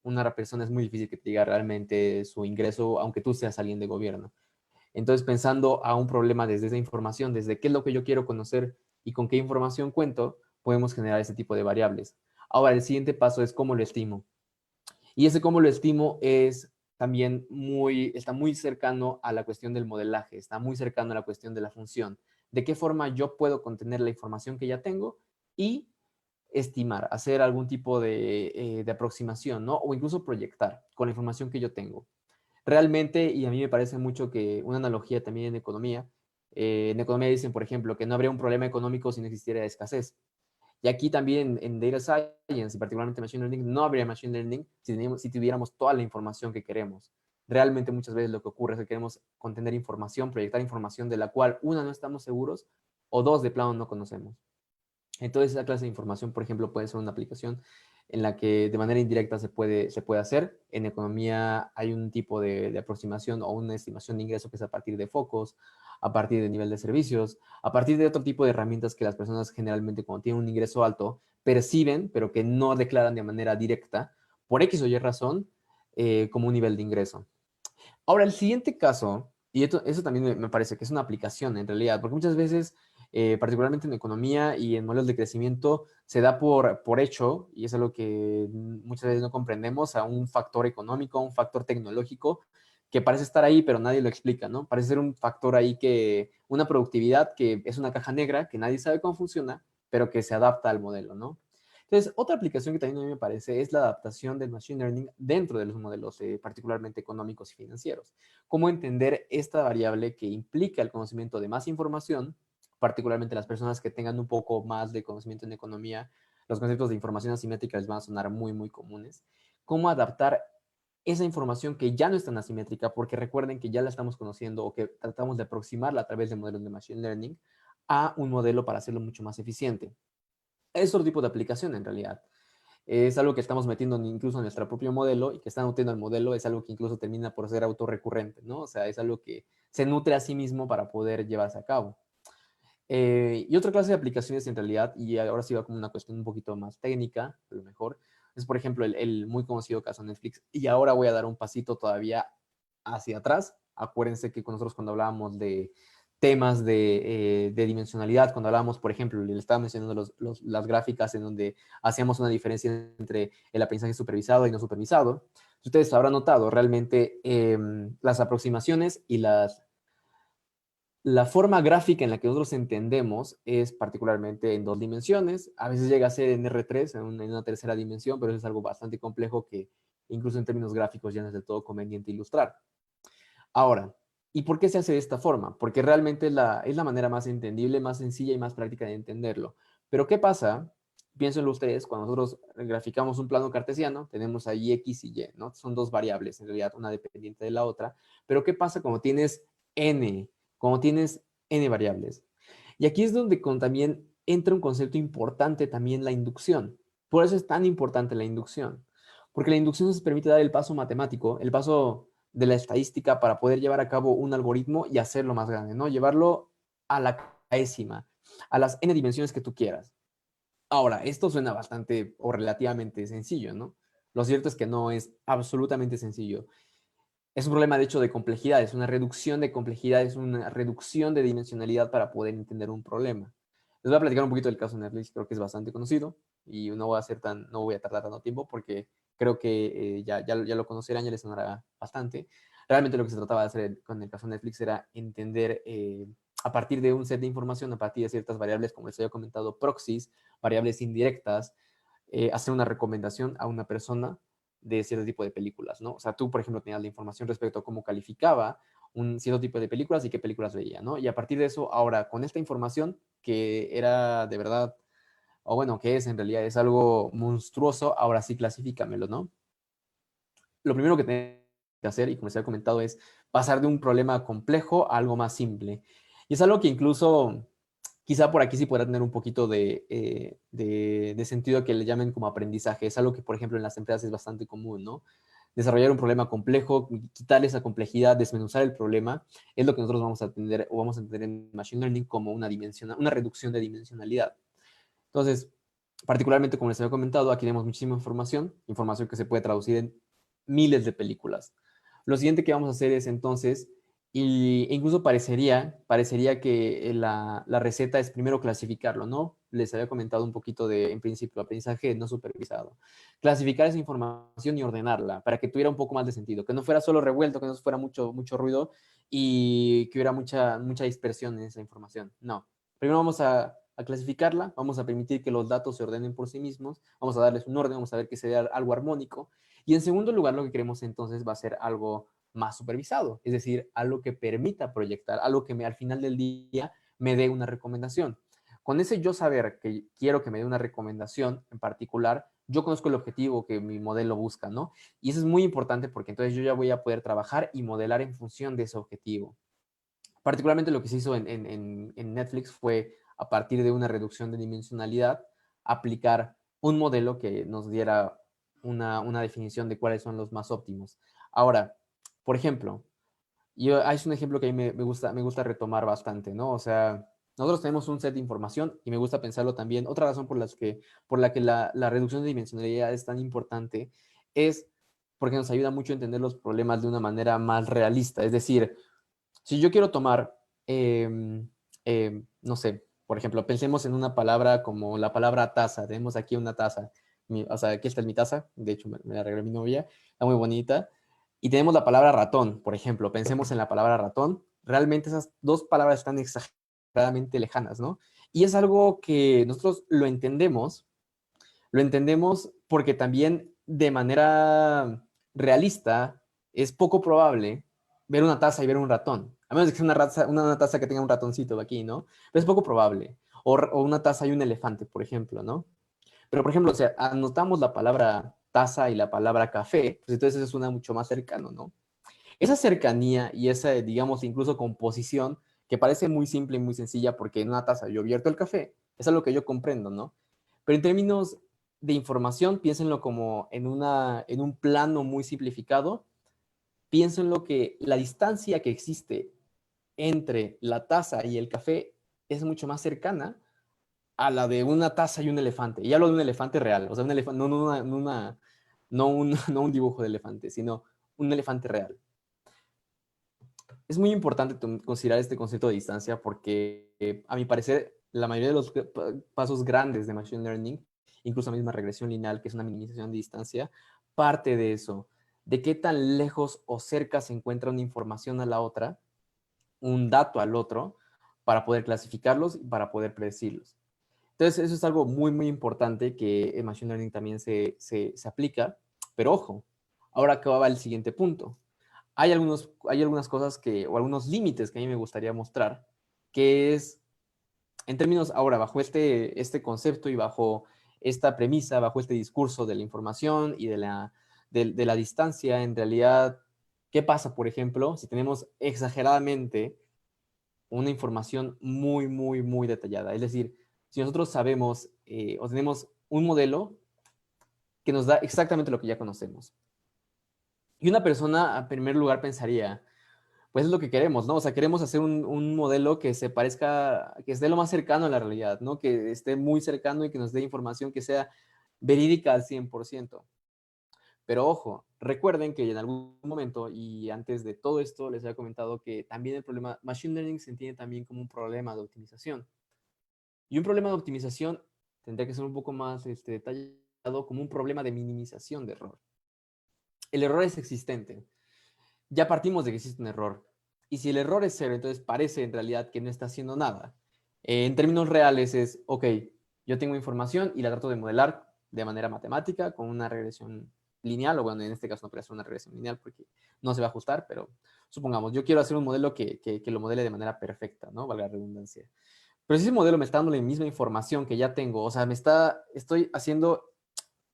una persona es muy difícil que te diga realmente su ingreso, aunque tú seas alguien de gobierno. Entonces, pensando a un problema desde esa información, desde qué es lo que yo quiero conocer y con qué información cuento, podemos generar ese tipo de variables. Ahora, el siguiente paso es cómo lo estimo. Y ese cómo lo estimo es también está muy cercano a la cuestión del modelaje, está muy cercano a la cuestión de la función. De qué forma yo puedo contener la información que ya tengo y estimar, hacer algún tipo de aproximación, ¿no? O incluso proyectar con la información que yo tengo. Realmente, y a mí me parece mucho que una analogía también en economía dicen, por ejemplo, que no habría un problema económico si no existiera escasez. Y aquí también en Data Science y particularmente Machine Learning, no habría Machine Learning si tuviéramos toda la información que queremos. Realmente muchas veces lo que ocurre es que queremos contener información, proyectar información de la cual, una, no estamos seguros, o dos, de plano no conocemos. Entonces, esa clase de información, por ejemplo, puede ser una aplicación en la que de manera indirecta se puede hacer. En economía hay un tipo de aproximación o una estimación de ingreso que es a partir de focos, a partir de nivel de servicios, a partir de otro tipo de herramientas que las personas generalmente cuando tienen un ingreso alto perciben, pero que no declaran de manera directa, por X o Y razón, como un nivel de ingreso. Ahora, el siguiente caso, y eso también me parece que es una aplicación en realidad, porque muchas veces, particularmente en economía y en modelos de crecimiento, se da por hecho, y es algo que muchas veces no comprendemos, a un factor económico, a un factor tecnológico, que parece estar ahí, pero nadie lo explica, ¿no? Parece ser un factor ahí una productividad que es una caja negra, que nadie sabe cómo funciona, pero que se adapta al modelo, ¿no? Entonces, otra aplicación que también a mí me parece es la adaptación del Machine Learning dentro de los modelos, particularmente económicos y financieros. Cómo entender esta variable que implica el conocimiento de más información, particularmente las personas que tengan un poco más de conocimiento en economía, los conceptos de información asimétrica les van a sonar muy, muy comunes. Cómo adaptar esa información que ya no es tan asimétrica, porque recuerden que ya la estamos conociendo o que tratamos de aproximarla a través de modelos de Machine Learning a un modelo para hacerlo mucho más eficiente. Es otro tipo de aplicación en realidad. Es algo que estamos metiendo incluso en nuestro propio modelo y que está nutriendo el modelo, es algo que incluso termina por ser autorrecurrente, ¿no? O sea, es algo que se nutre a sí mismo para poder llevarse a cabo. Y otra clase de aplicaciones en realidad, y ahora sí va como una cuestión un poquito más técnica, a lo mejor, es por ejemplo el muy conocido caso Netflix. Y ahora voy a dar un pasito todavía hacia atrás. Acuérdense que con nosotros cuando hablábamos de temas de dimensionalidad, cuando hablábamos, por ejemplo, le estaba mencionando las gráficas en donde hacíamos una diferencia entre el aprendizaje supervisado y no supervisado. Ustedes habrán notado realmente las aproximaciones y la forma gráfica en la que nosotros entendemos es particularmente en dos dimensiones. A veces llega a ser en R3, en una tercera dimensión, pero eso es algo bastante complejo que incluso en términos gráficos ya no es del todo conveniente ilustrar. Ahora, ¿y por qué se hace de esta forma? Porque realmente es la manera más entendible, más sencilla y más práctica de entenderlo. Pero ¿qué pasa? Piénsenlo ustedes, cuando nosotros graficamos un plano cartesiano, tenemos ahí X y Y, ¿no? Son dos variables, en realidad, una dependiente de la otra. Pero ¿qué pasa cuando tienes N? Cuando tienes N variables. Y aquí es donde también entra un concepto importante también la inducción. Por eso es tan importante la inducción. Porque la inducción nos permite dar el paso matemático, el paso de la estadística para poder llevar a cabo un algoritmo y hacerlo más grande, ¿no? Llevarlo a la décima, a las n dimensiones que tú quieras. Ahora, esto suena bastante o relativamente sencillo, ¿no? Lo cierto es que no es absolutamente sencillo. Es un problema, de hecho, de complejidad, es una reducción de complejidad, es una reducción de dimensionalidad para poder entender un problema. Les voy a platicar un poquito del caso de Netflix, creo que es bastante conocido y no voy a tardar tanto tiempo porque creo que ya lo conocerán, ya les sonará bastante. Realmente lo que se trataba de hacer con el caso de Netflix era entender a partir de un set de información, a partir de ciertas variables, como les había comentado, proxies, variables indirectas, hacer una recomendación a una persona de cierto tipo de películas, ¿no? O sea, tú, por ejemplo, tenías la información respecto a cómo calificaba un cierto tipo de películas y qué películas veía, ¿no? Y a partir de eso, ahora, con esta información, que era de verdad, o bueno, que es en realidad, es algo monstruoso, ahora sí clasifícamelo, ¿no? Lo primero que tienes que hacer, y como les había comentado, es pasar de un problema complejo a algo más simple. Y es algo que incluso quizá por aquí sí podrá tener un poquito de sentido que le llamen como aprendizaje. Es algo que, por ejemplo, en las empresas es bastante común, ¿no? Desarrollar un problema complejo, quitarle esa complejidad, desmenuzar el problema, es lo que nosotros vamos a atender o vamos a entender en Machine Learning como una reducción de dimensionalidad. Entonces, particularmente, como les había comentado, aquí tenemos muchísima información, información que se puede traducir en miles de películas. Lo siguiente que vamos a hacer es entonces, incluso parecería que la receta es primero clasificarlo, ¿no? Les había comentado un poquito de, en principio, aprendizaje no supervisado. Clasificar esa información y ordenarla para que tuviera un poco más de sentido, que no fuera solo revuelto, que no fuera mucho ruido y que hubiera mucha dispersión en esa información. No. Primero vamos a clasificarla, vamos a permitir que los datos se ordenen por sí mismos, vamos a darles un orden, vamos a ver que sea algo armónico. Y en segundo lugar, lo que queremos entonces va a ser algo más supervisado, es decir, algo que permita proyectar, algo que al final del día me dé una recomendación. Con ese yo saber que quiero que me dé una recomendación en particular, yo conozco el objetivo que mi modelo busca, ¿no? Y eso es muy importante porque entonces yo ya voy a poder trabajar y modelar en función de ese objetivo. Particularmente lo que se hizo en Netflix fue a partir de una reducción de dimensionalidad, aplicar un modelo que nos diera una definición de cuáles son los más óptimos. Ahora, por ejemplo, es un ejemplo que a mí me gusta retomar bastante, ¿no? O sea, nosotros tenemos un set de información y me gusta pensarlo también. Otra razón por la que la reducción de dimensionalidad es tan importante es porque nos ayuda mucho a entender los problemas de una manera más realista. Es decir, si yo quiero tomar, no sé, por ejemplo, pensemos en una palabra como la palabra taza. Tenemos aquí una taza. O sea, aquí está mi taza. De hecho, me la regaló mi novia. Está muy bonita. Y tenemos la palabra ratón, por ejemplo. Pensemos en la palabra ratón. Realmente esas dos palabras están exageradamente lejanas, ¿no? Y es algo que nosotros lo entendemos porque también de manera realista es poco probable ver una taza y ver un ratón. A menos de que sea una taza que tenga un ratoncito aquí, ¿no? Pero es poco probable. O una taza y un elefante, por ejemplo, ¿no? Pero, por ejemplo, o sea, anotamos la palabra taza y la palabra café, pues entonces eso suena mucho más cercano, ¿no? Esa cercanía y esa, digamos, incluso composición, que parece muy simple y muy sencilla porque en una taza yo vierto el café, es algo que yo comprendo, ¿no? Pero en términos de información, piénsenlo como en un plano muy simplificado, piénsenlo que la distancia que existe entre la taza y el café es mucho más cercana a la de una taza y un elefante. Y hablo de un elefante real, o sea, un elefante, no un dibujo de elefante, sino un elefante real. Es muy importante considerar este concepto de distancia porque, a mi parecer, la mayoría de los pasos grandes de Machine Learning, incluso la misma regresión lineal, que es una minimización de distancia, parte de eso, de qué tan lejos o cerca se encuentra una información a la otra, un dato al otro, para poder clasificarlos y para poder predecirlos. Entonces, eso es algo muy, muy importante que en Machine Learning también se aplica, pero ojo, ahora acá va el siguiente punto. Hay algunas cosas o algunos límites que a mí me gustaría mostrar, que es, en términos, ahora, bajo este concepto y bajo esta premisa, bajo este discurso de la información y de la distancia, en realidad, ¿qué pasa, por ejemplo, si tenemos exageradamente una información muy, muy, muy detallada? Es decir, si nosotros sabemos o tenemos un modelo que nos da exactamente lo que ya conocemos. Y una persona, en primer lugar, pensaría, pues es lo que queremos, ¿no? O sea, queremos hacer un modelo que se parezca, que esté lo más cercano a la realidad, ¿no? Que esté muy cercano y que nos dé información que sea verídica al 100%. Pero ojo, recuerden que en algún momento y antes de todo esto les había comentado que también el problema, Machine Learning se entiende también como un problema de optimización. Y un problema de optimización tendría que ser un poco más detallado como un problema de minimización de error. El error es existente. Ya partimos de que existe un error. Y si el error es cero, entonces parece en realidad que no está haciendo nada. En términos reales es, ok, yo tengo información y la trato de modelar de manera matemática con una regresión lineal, o bueno, en este caso no puede ser una regresión lineal porque no se va a ajustar, pero supongamos, yo quiero hacer un modelo que lo modele de manera perfecta, ¿no? Valga la redundancia. Pero si ese modelo me está dando la misma información que ya tengo, o sea, estoy haciendo,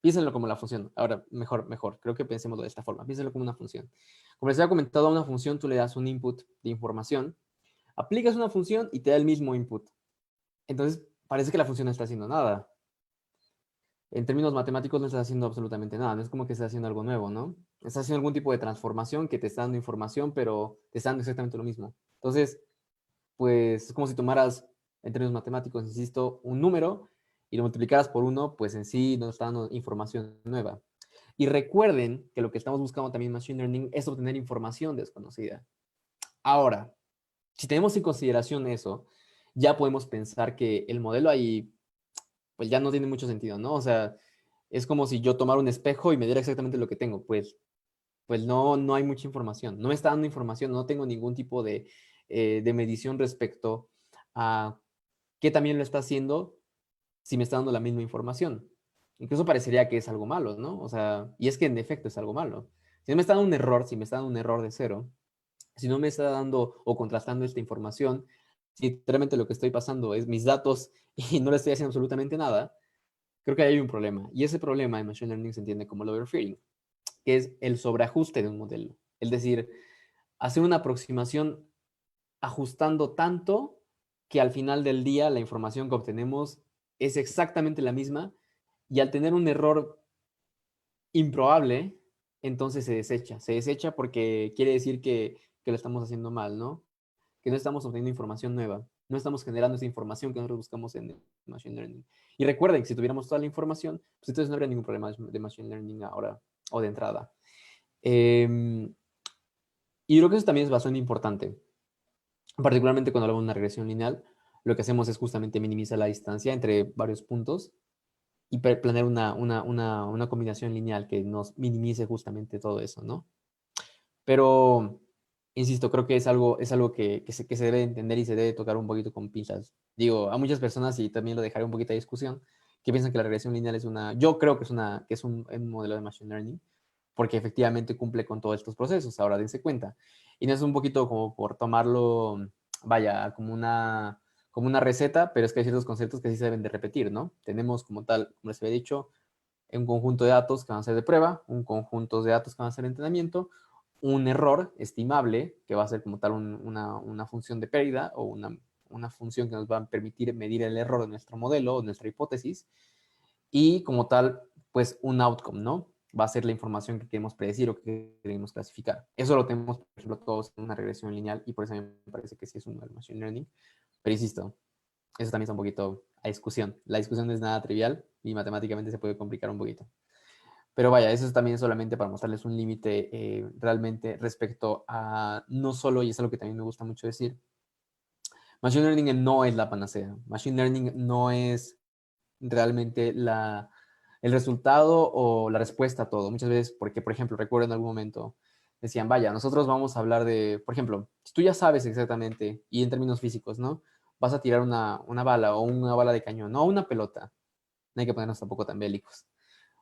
piénsenlo como la función. Ahora, mejor, creo que pensémoslo de esta forma, piénsenlo como una función. Como les había comentado, a una función tú le das un input de información, aplicas una función y te da el mismo input. Entonces, parece que la función no está haciendo nada. En términos matemáticos no está haciendo absolutamente nada, no es como que está haciendo algo nuevo, ¿no? Está haciendo algún tipo de transformación que te está dando información, pero te está dando exactamente lo mismo. Entonces, pues es como si tomaras, en términos matemáticos, insisto, un número y lo multiplicaras por uno, pues en sí nos está dando información nueva. Y recuerden que lo que estamos buscando también en Machine Learning es obtener información desconocida. Ahora, si tenemos en consideración eso, ya podemos pensar que el modelo ahí, pues ya no tiene mucho sentido, ¿no? O sea, es como si yo tomara un espejo y me diera exactamente lo que tengo. Pues no hay mucha información. No me está dando información, no tengo ningún tipo de medición respecto a qué también lo está haciendo si me está dando la misma información. Incluso parecería que es algo malo, ¿no? O sea, y es que en efecto es algo malo. Si no me está dando un error, si me está dando un error de cero, si no me está dando o contrastando esta información, si realmente lo que estoy pasando es mis datos y no le estoy haciendo absolutamente nada, creo que ahí hay un problema. Y ese problema en Machine Learning se entiende como el overfitting, que es el sobreajuste de un modelo. Es decir, hacer una aproximación ajustando tanto que al final del día la información que obtenemos es exactamente la misma Y al tener un error improbable, entonces se desecha. Se desecha porque quiere decir que lo estamos haciendo mal, ¿no? Que no estamos obteniendo información nueva. No estamos generando esa información que nosotros buscamos en Machine Learning. Y recuerden que si tuviéramos toda la información, pues entonces no habría ningún problema de Machine Learning ahora o de entrada. Eh, y creo que eso también es bastante importante, particularmente cuando hablamos de una regresión lineal. Lo que hacemos es justamente minimizar la distancia entre varios puntos y planear una combinación lineal que nos minimice justamente todo eso, ¿no? Pero, insisto, creo que es algo que se debe entender y se debe tocar un poquito con pinzas. Digo, a muchas personas, y también lo dejaré un poquito de discusión, que piensan que la regresión lineal es yo creo que es un modelo de Machine Learning, porque efectivamente cumple con todos estos procesos. Ahora, dense cuenta. Y no es un poquito como por tomarlo, vaya, como una receta, pero es que hay ciertos conceptos que sí se deben de repetir, ¿no? Tenemos como tal, como les había dicho, un conjunto de datos que van a ser de prueba, un conjunto de datos que van a ser de entrenamiento, un error estimable, que va a ser como tal una función de pérdida o una función que nos va a permitir medir el error de nuestro modelo o nuestra hipótesis, y como tal, pues un outcome, ¿no? Va a ser la información que queremos predecir o que queremos clasificar. Eso lo tenemos, por ejemplo, todos en una regresión lineal y por eso a mí me parece que sí es un machine learning. Pero insisto, eso también está un poquito a discusión. La discusión no es nada trivial y matemáticamente se puede complicar un poquito. Pero vaya, eso es también solamente para mostrarles un límite realmente respecto a no solo, y es algo que también me gusta mucho decir, Machine Learning no es la panacea. Machine Learning no es realmente el resultado o la respuesta a todo. Muchas veces, porque, por ejemplo, recuerdo en algún momento, decían, vaya, nosotros vamos a hablar de, por ejemplo, si tú ya sabes exactamente, y en términos físicos, ¿no? Vas a tirar una bala o una bala de cañón, no una pelota. No hay que ponernos tampoco tan bélicos.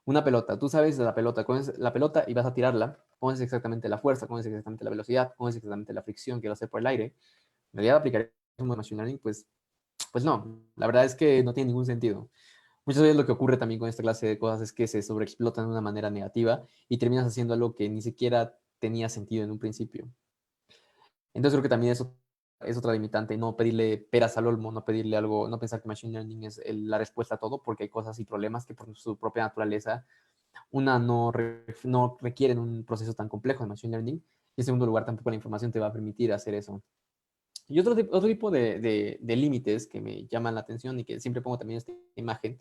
Una pelota, tú sabes de la pelota, conoces la pelota y vas a tirarla, conoces exactamente la fuerza, conoces exactamente la velocidad, conoces exactamente la fricción que va a hacer por el aire. En realidad aplicar un machine learning, pues no, la verdad es que no tiene ningún sentido. Muchas veces lo que ocurre también con esta clase de cosas es que se sobreexplotan de una manera negativa y terminas haciendo algo que ni siquiera tenía sentido en un principio. Entonces creo que también eso es otra limitante, no pedirle peras al olmo, no pedirle algo, no pensar que Machine Learning es la respuesta a todo, porque hay cosas y problemas que por su propia naturaleza no requieren un proceso tan complejo de Machine Learning. Y en segundo lugar, tampoco la información te va a permitir hacer eso. Y otro tipo de límites que me llaman la atención y que siempre pongo también esta imagen.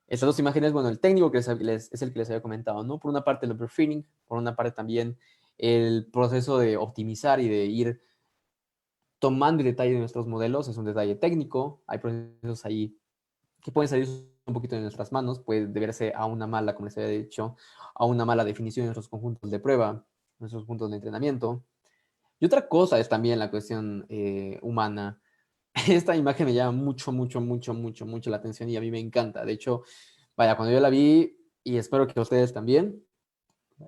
Estas dos imágenes, bueno, el técnico que es el que les había comentado, ¿no? Por una parte el overfitting, por una parte también el proceso de optimizar y de ir tomando el detalle de nuestros modelos, es un detalle técnico, hay procesos ahí que pueden salir un poquito de nuestras manos, puede deberse a una mala, como les había dicho, a una mala definición de nuestros conjuntos de prueba, nuestros puntos de entrenamiento. Y otra cosa es también la cuestión humana. Esta imagen me llama mucho la atención y a mí me encanta. De hecho, vaya, cuando yo la vi, y espero que a ustedes también,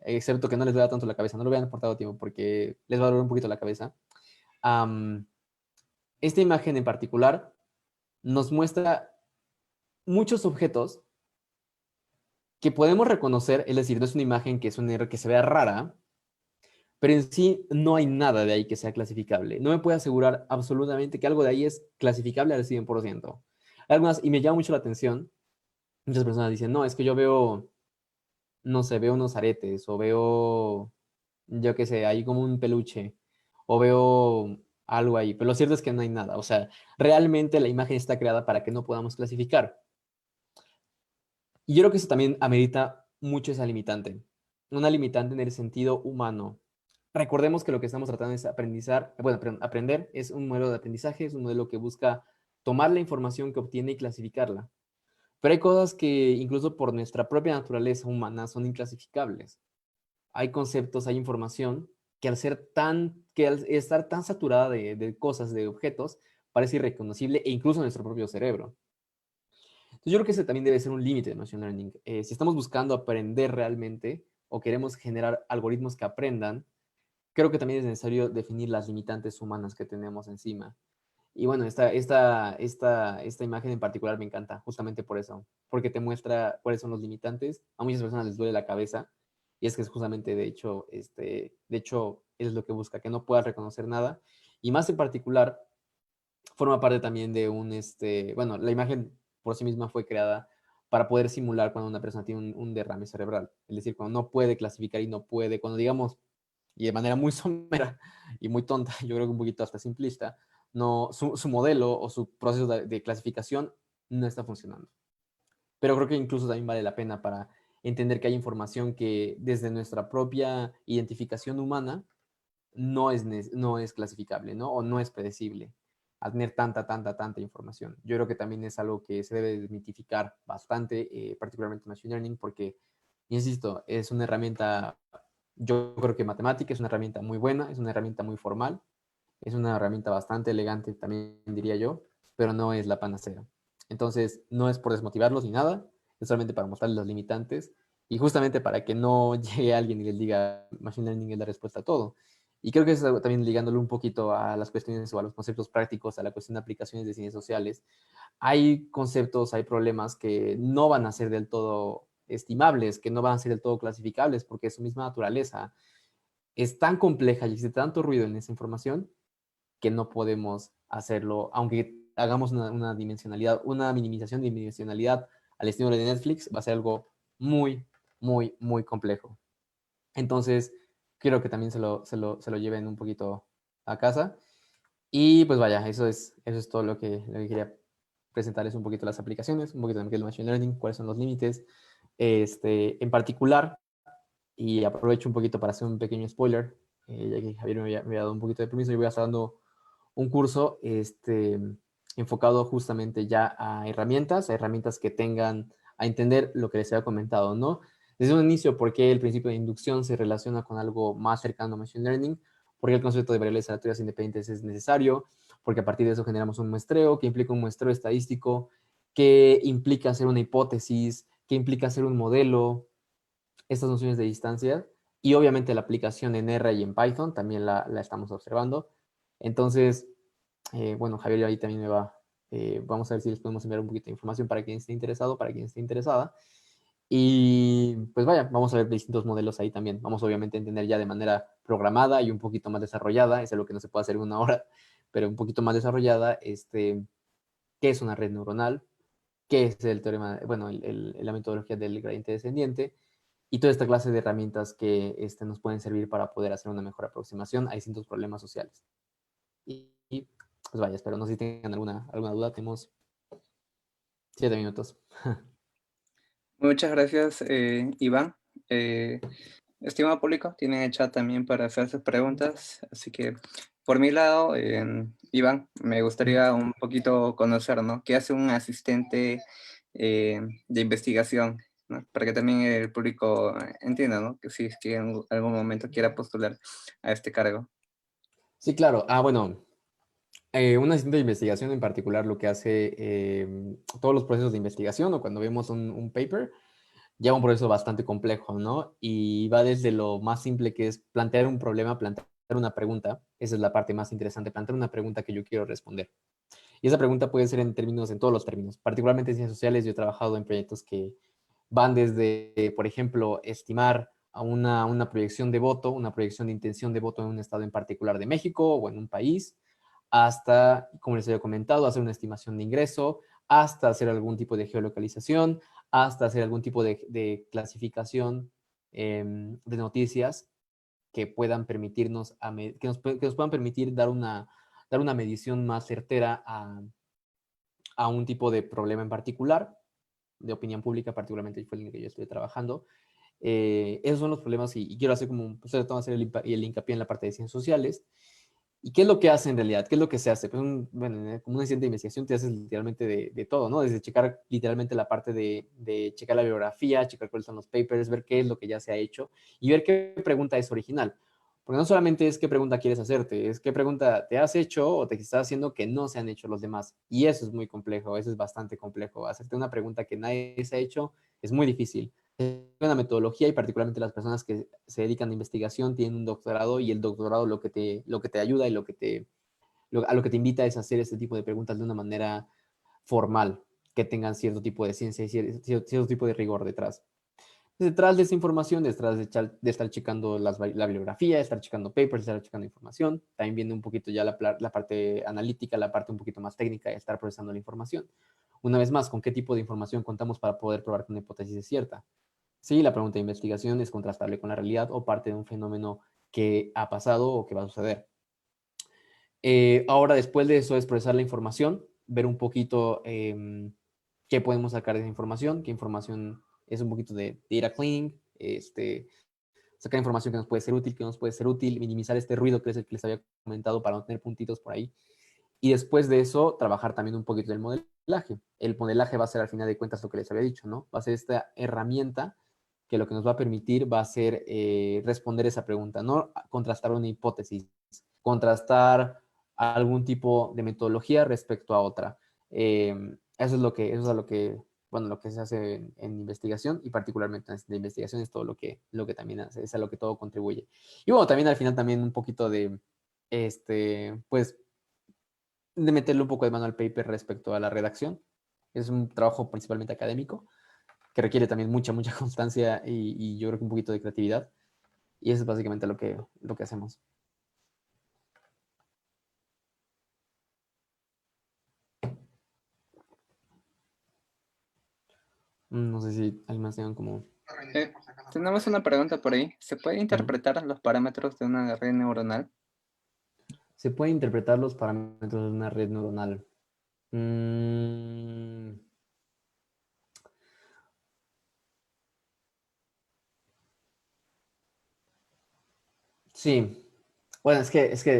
excepto que no les vea tanto la cabeza, no lo vean por tanto tiempo porque les va a doler un poquito la cabeza. Um, esta imagen en particular nos muestra muchos objetos que podemos reconocer, es decir, no es una imagen que es un error que se vea rara, pero en sí no hay nada de ahí que sea clasificable. No me puedo asegurar absolutamente que algo de ahí es clasificable al 100%. Algunas, y me llama mucho la atención, muchas personas dicen, no, es que yo veo, no sé, veo unos aretes, o veo, yo qué sé, ahí como un peluche, o veo algo ahí, pero lo cierto es que no hay nada. O sea, realmente la imagen está creada para que no podamos clasificar. Y yo creo que eso también amerita mucho esa limitante. Una limitante en el sentido humano. Recordemos que lo que estamos tratando es aprender es un modelo de aprendizaje, es un modelo que busca tomar la información que obtiene y clasificarla. Pero hay cosas que incluso por nuestra propia naturaleza humana son inclasificables. Hay conceptos, hay información que al estar tan saturada de cosas, de objetos, parece irreconocible e incluso en nuestro propio cerebro. Entonces, yo creo que ese también debe ser un límite de Machine Learning. Si estamos buscando aprender realmente o queremos generar algoritmos que aprendan, creo que también es necesario definir las limitantes humanas que tenemos encima. Y bueno, esta imagen en particular me encanta, justamente por eso, porque te muestra cuáles son los limitantes. A muchas personas les duele la cabeza, y es que es justamente, de hecho, es lo que busca, que no puedas reconocer nada. Y más en particular, forma parte también de bueno, la imagen por sí misma fue creada para poder simular cuando una persona tiene un derrame cerebral. Es decir, cuando no puede clasificar y no puede, cuando digamos, y de manera muy somera y muy tonta, yo creo que un poquito hasta simplista, no, su modelo o su proceso de clasificación no está funcionando. Pero creo que incluso también vale la pena para entender que hay información que desde nuestra propia identificación humana no es clasificable, ¿no? O no es predecible al tener tanta información. Yo creo que también es algo que se debe desmitificar bastante, particularmente Machine Learning, porque, insisto, es una herramienta, yo creo que matemática es una herramienta muy buena, es una herramienta muy formal, es una herramienta bastante elegante, también diría yo, pero no es la panacea. Entonces, no es por desmotivarlos ni nada, es solamente para mostrarles los limitantes y justamente para que no llegue alguien y les diga Machine Learning es la respuesta a todo. Y creo que eso también ligándolo un poquito a las cuestiones o a los conceptos prácticos, a la cuestión de aplicaciones de ciencias sociales. Hay conceptos, hay problemas que no van a ser del todo estimables, que no van a ser del todo clasificables, porque su misma naturaleza es tan compleja y existe tanto ruido en esa información que no podemos hacerlo, aunque hagamos una dimensionalidad, una minimización de dimensionalidad al estilo de Netflix, va a ser algo muy complejo. Entonces, quiero que también se lo lleven un poquito a casa. Y pues vaya, eso es todo lo que quería presentarles un poquito las aplicaciones, un poquito de Machine Learning, cuáles son los límites. En particular, y aprovecho un poquito para hacer un pequeño spoiler, ya que Javier me había dado un poquito de permiso, y voy a estar dando un curso enfocado justamente ya a herramientas que tengan a entender lo que les había comentado, ¿no? Desde un inicio, ¿por qué el principio de inducción se relaciona con algo más cercano a Machine Learning? Porque el concepto de variables aleatorias independientes es necesario, porque a partir de eso generamos un muestreo, que implica un muestreo estadístico, que implica hacer una hipótesis, que implica hacer un modelo, estas nociones de distancia, y obviamente la aplicación en R y en Python también la estamos observando. Entonces, bueno, Javier ahí también me va, vamos a ver si les podemos enviar un poquito de información para quien esté interesado, para quien esté interesada. Y pues vaya, vamos a ver distintos modelos ahí también. Vamos obviamente a entender ya de manera programada y un poquito más desarrollada, es algo que no se puede hacer en una hora, pero un poquito más desarrollada, qué es una red neuronal, qué es el teorema, bueno, la metodología del gradiente descendiente, y toda esta clase de herramientas que nos pueden servir para poder hacer una mejor aproximación a distintos problemas sociales. Y pues vaya, espero, no sé si tengan alguna duda, tenemos 7 minutos. Muchas gracias, Iván. Estimado público, tienen el chat también para hacer sus preguntas, así que por mi lado, Iván, me gustaría un poquito conocer, ¿no? ¿Qué hace un asistente de investigación? ¿No? Para que también el público entienda, ¿no? Que si es que en algún momento quiera postular a este cargo. Sí, claro. Bueno, un asistente de investigación en particular lo que hace todos los procesos de investigación o cuando vemos un paper, lleva un proceso bastante complejo, ¿no? Y va desde lo más simple que es plantear un problema, plantear una pregunta. Esa es la parte más interesante, plantear una pregunta que yo quiero responder. Y esa pregunta puede ser en todos los términos. Particularmente en ciencias sociales, yo he trabajado en proyectos que van desde, por ejemplo, estimar a una proyección de voto, una proyección de intención de voto en un estado en particular de México o en un país, hasta, como les había comentado, hacer una estimación de ingreso, hasta hacer algún tipo de geolocalización, hasta hacer algún tipo de clasificación de noticias que puedan permitirnos, que nos puedan permitir dar una medición más certera a un tipo de problema en particular, de opinión pública, particularmente fue en el que yo estoy trabajando. Esos son los problemas y quiero hacer como, pues, hacer el hincapié en la parte de ciencias sociales. ¿Y qué es lo que hace en realidad? ¿Qué es lo que se hace? Pues bueno, como un asistente de investigación te haces literalmente de todo, ¿no? Desde checar literalmente la parte de checar la bibliografía, checar cuáles son los papers, ver qué es lo que ya se ha hecho y ver qué pregunta es original. Porque no solamente es qué pregunta quieres hacerte, es qué pregunta te has hecho o te estás haciendo que no se han hecho los demás. Y eso es muy complejo, eso es bastante complejo. Hacerte una pregunta que nadie se ha hecho es muy difícil. Una metodología y particularmente las personas que se dedican a investigación tienen un doctorado y el doctorado lo que te ayuda y a lo que te invita es hacer este tipo de preguntas de una manera formal, que tengan cierto tipo de ciencia y cierto tipo de rigor detrás. Detrás de esa información, detrás de estar checando la bibliografía, estar checando papers, estar checando información, también viene un poquito ya la parte analítica, la parte un poquito más técnica de estar procesando la información. Una vez más, ¿con qué tipo de información contamos para poder probar que una hipótesis es cierta? Sí, la pregunta de investigación es contrastable con la realidad o parte de un fenómeno que ha pasado o que va a suceder. Ahora, después de eso, es procesar la información, ver un poquito qué podemos sacar de esa información, qué información es un poquito de data cleaning, sacar información que nos puede ser útil, que no nos puede ser útil, minimizar este ruido que es el que les había comentado para no tener puntitos por ahí. Y después de eso, trabajar también un poquito del modelaje. El modelaje va a ser al final de cuentas lo que les había dicho, ¿no? Va a ser esta herramienta que lo que nos va a permitir va a ser responder esa pregunta, no contrastar una hipótesis, contrastar algún tipo de metodología respecto a otra. Eso es a lo que, bueno, lo que se hace en investigación y particularmente en investigación es todo lo que también hace, es a lo que todo contribuye. Y bueno, también al final también un poquito de, pues, de meterle un poco de mano al paper respecto a la redacción. Es un trabajo principalmente académico que requiere también mucha constancia y yo creo que un poquito de creatividad. Y eso es básicamente lo que hacemos. No sé si alguien más tengan como... Eh, tenemos una pregunta por ahí. ¿Se puede interpretar los parámetros de una red neuronal? ¿Se puede interpretar los parámetros de una red neuronal? Mm, sí. Bueno,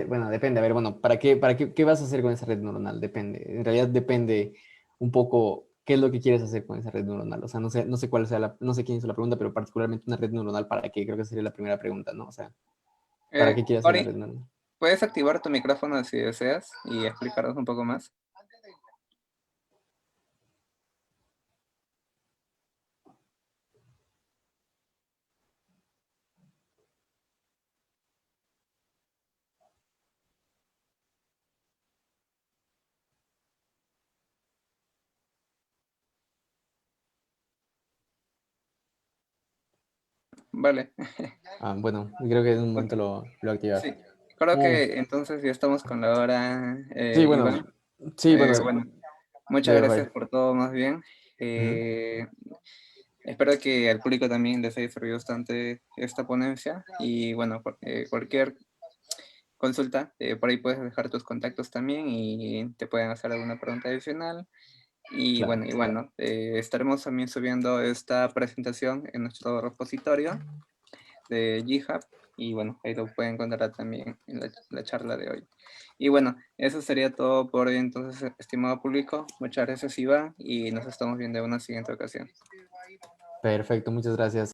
bueno, depende. A ver, bueno, qué vas a hacer con esa red neuronal? Depende. En realidad depende un poco qué es lo que quieres hacer con esa red neuronal. O sea, no sé cuál sea no sé quién hizo la pregunta, pero particularmente una red neuronal, ¿para qué? Creo que sería la primera pregunta, ¿no? O sea, ¿para qué quieres hacer la Ori, red neuronal? ¿puedes activar tu micrófono si deseas y explicarnos un poco más? Vale. Bueno, creo que en un Ok, momento lo activas. sí, creo Uf, que entonces ya estamos con la hora, sí, Iván. bueno, sí, bueno, Bueno, muchas de gracias Ray. por todo, más bien. Ujú. Espero que al público también les haya servido bastante esta ponencia. Y bueno, cualquier consulta, por ahí puedes dejar tus contactos también y te pueden hacer alguna pregunta adicional. Y Claro. bueno, igual, ¿no? Estaremos también subiendo esta presentación en nuestro repositorio de GitHub. Y bueno, ahí lo pueden encontrar también en la charla de hoy. Y bueno, eso sería todo por hoy entonces, estimado público. Muchas gracias, Iván, y nos estamos viendo en una siguiente ocasión. Perfecto, muchas gracias.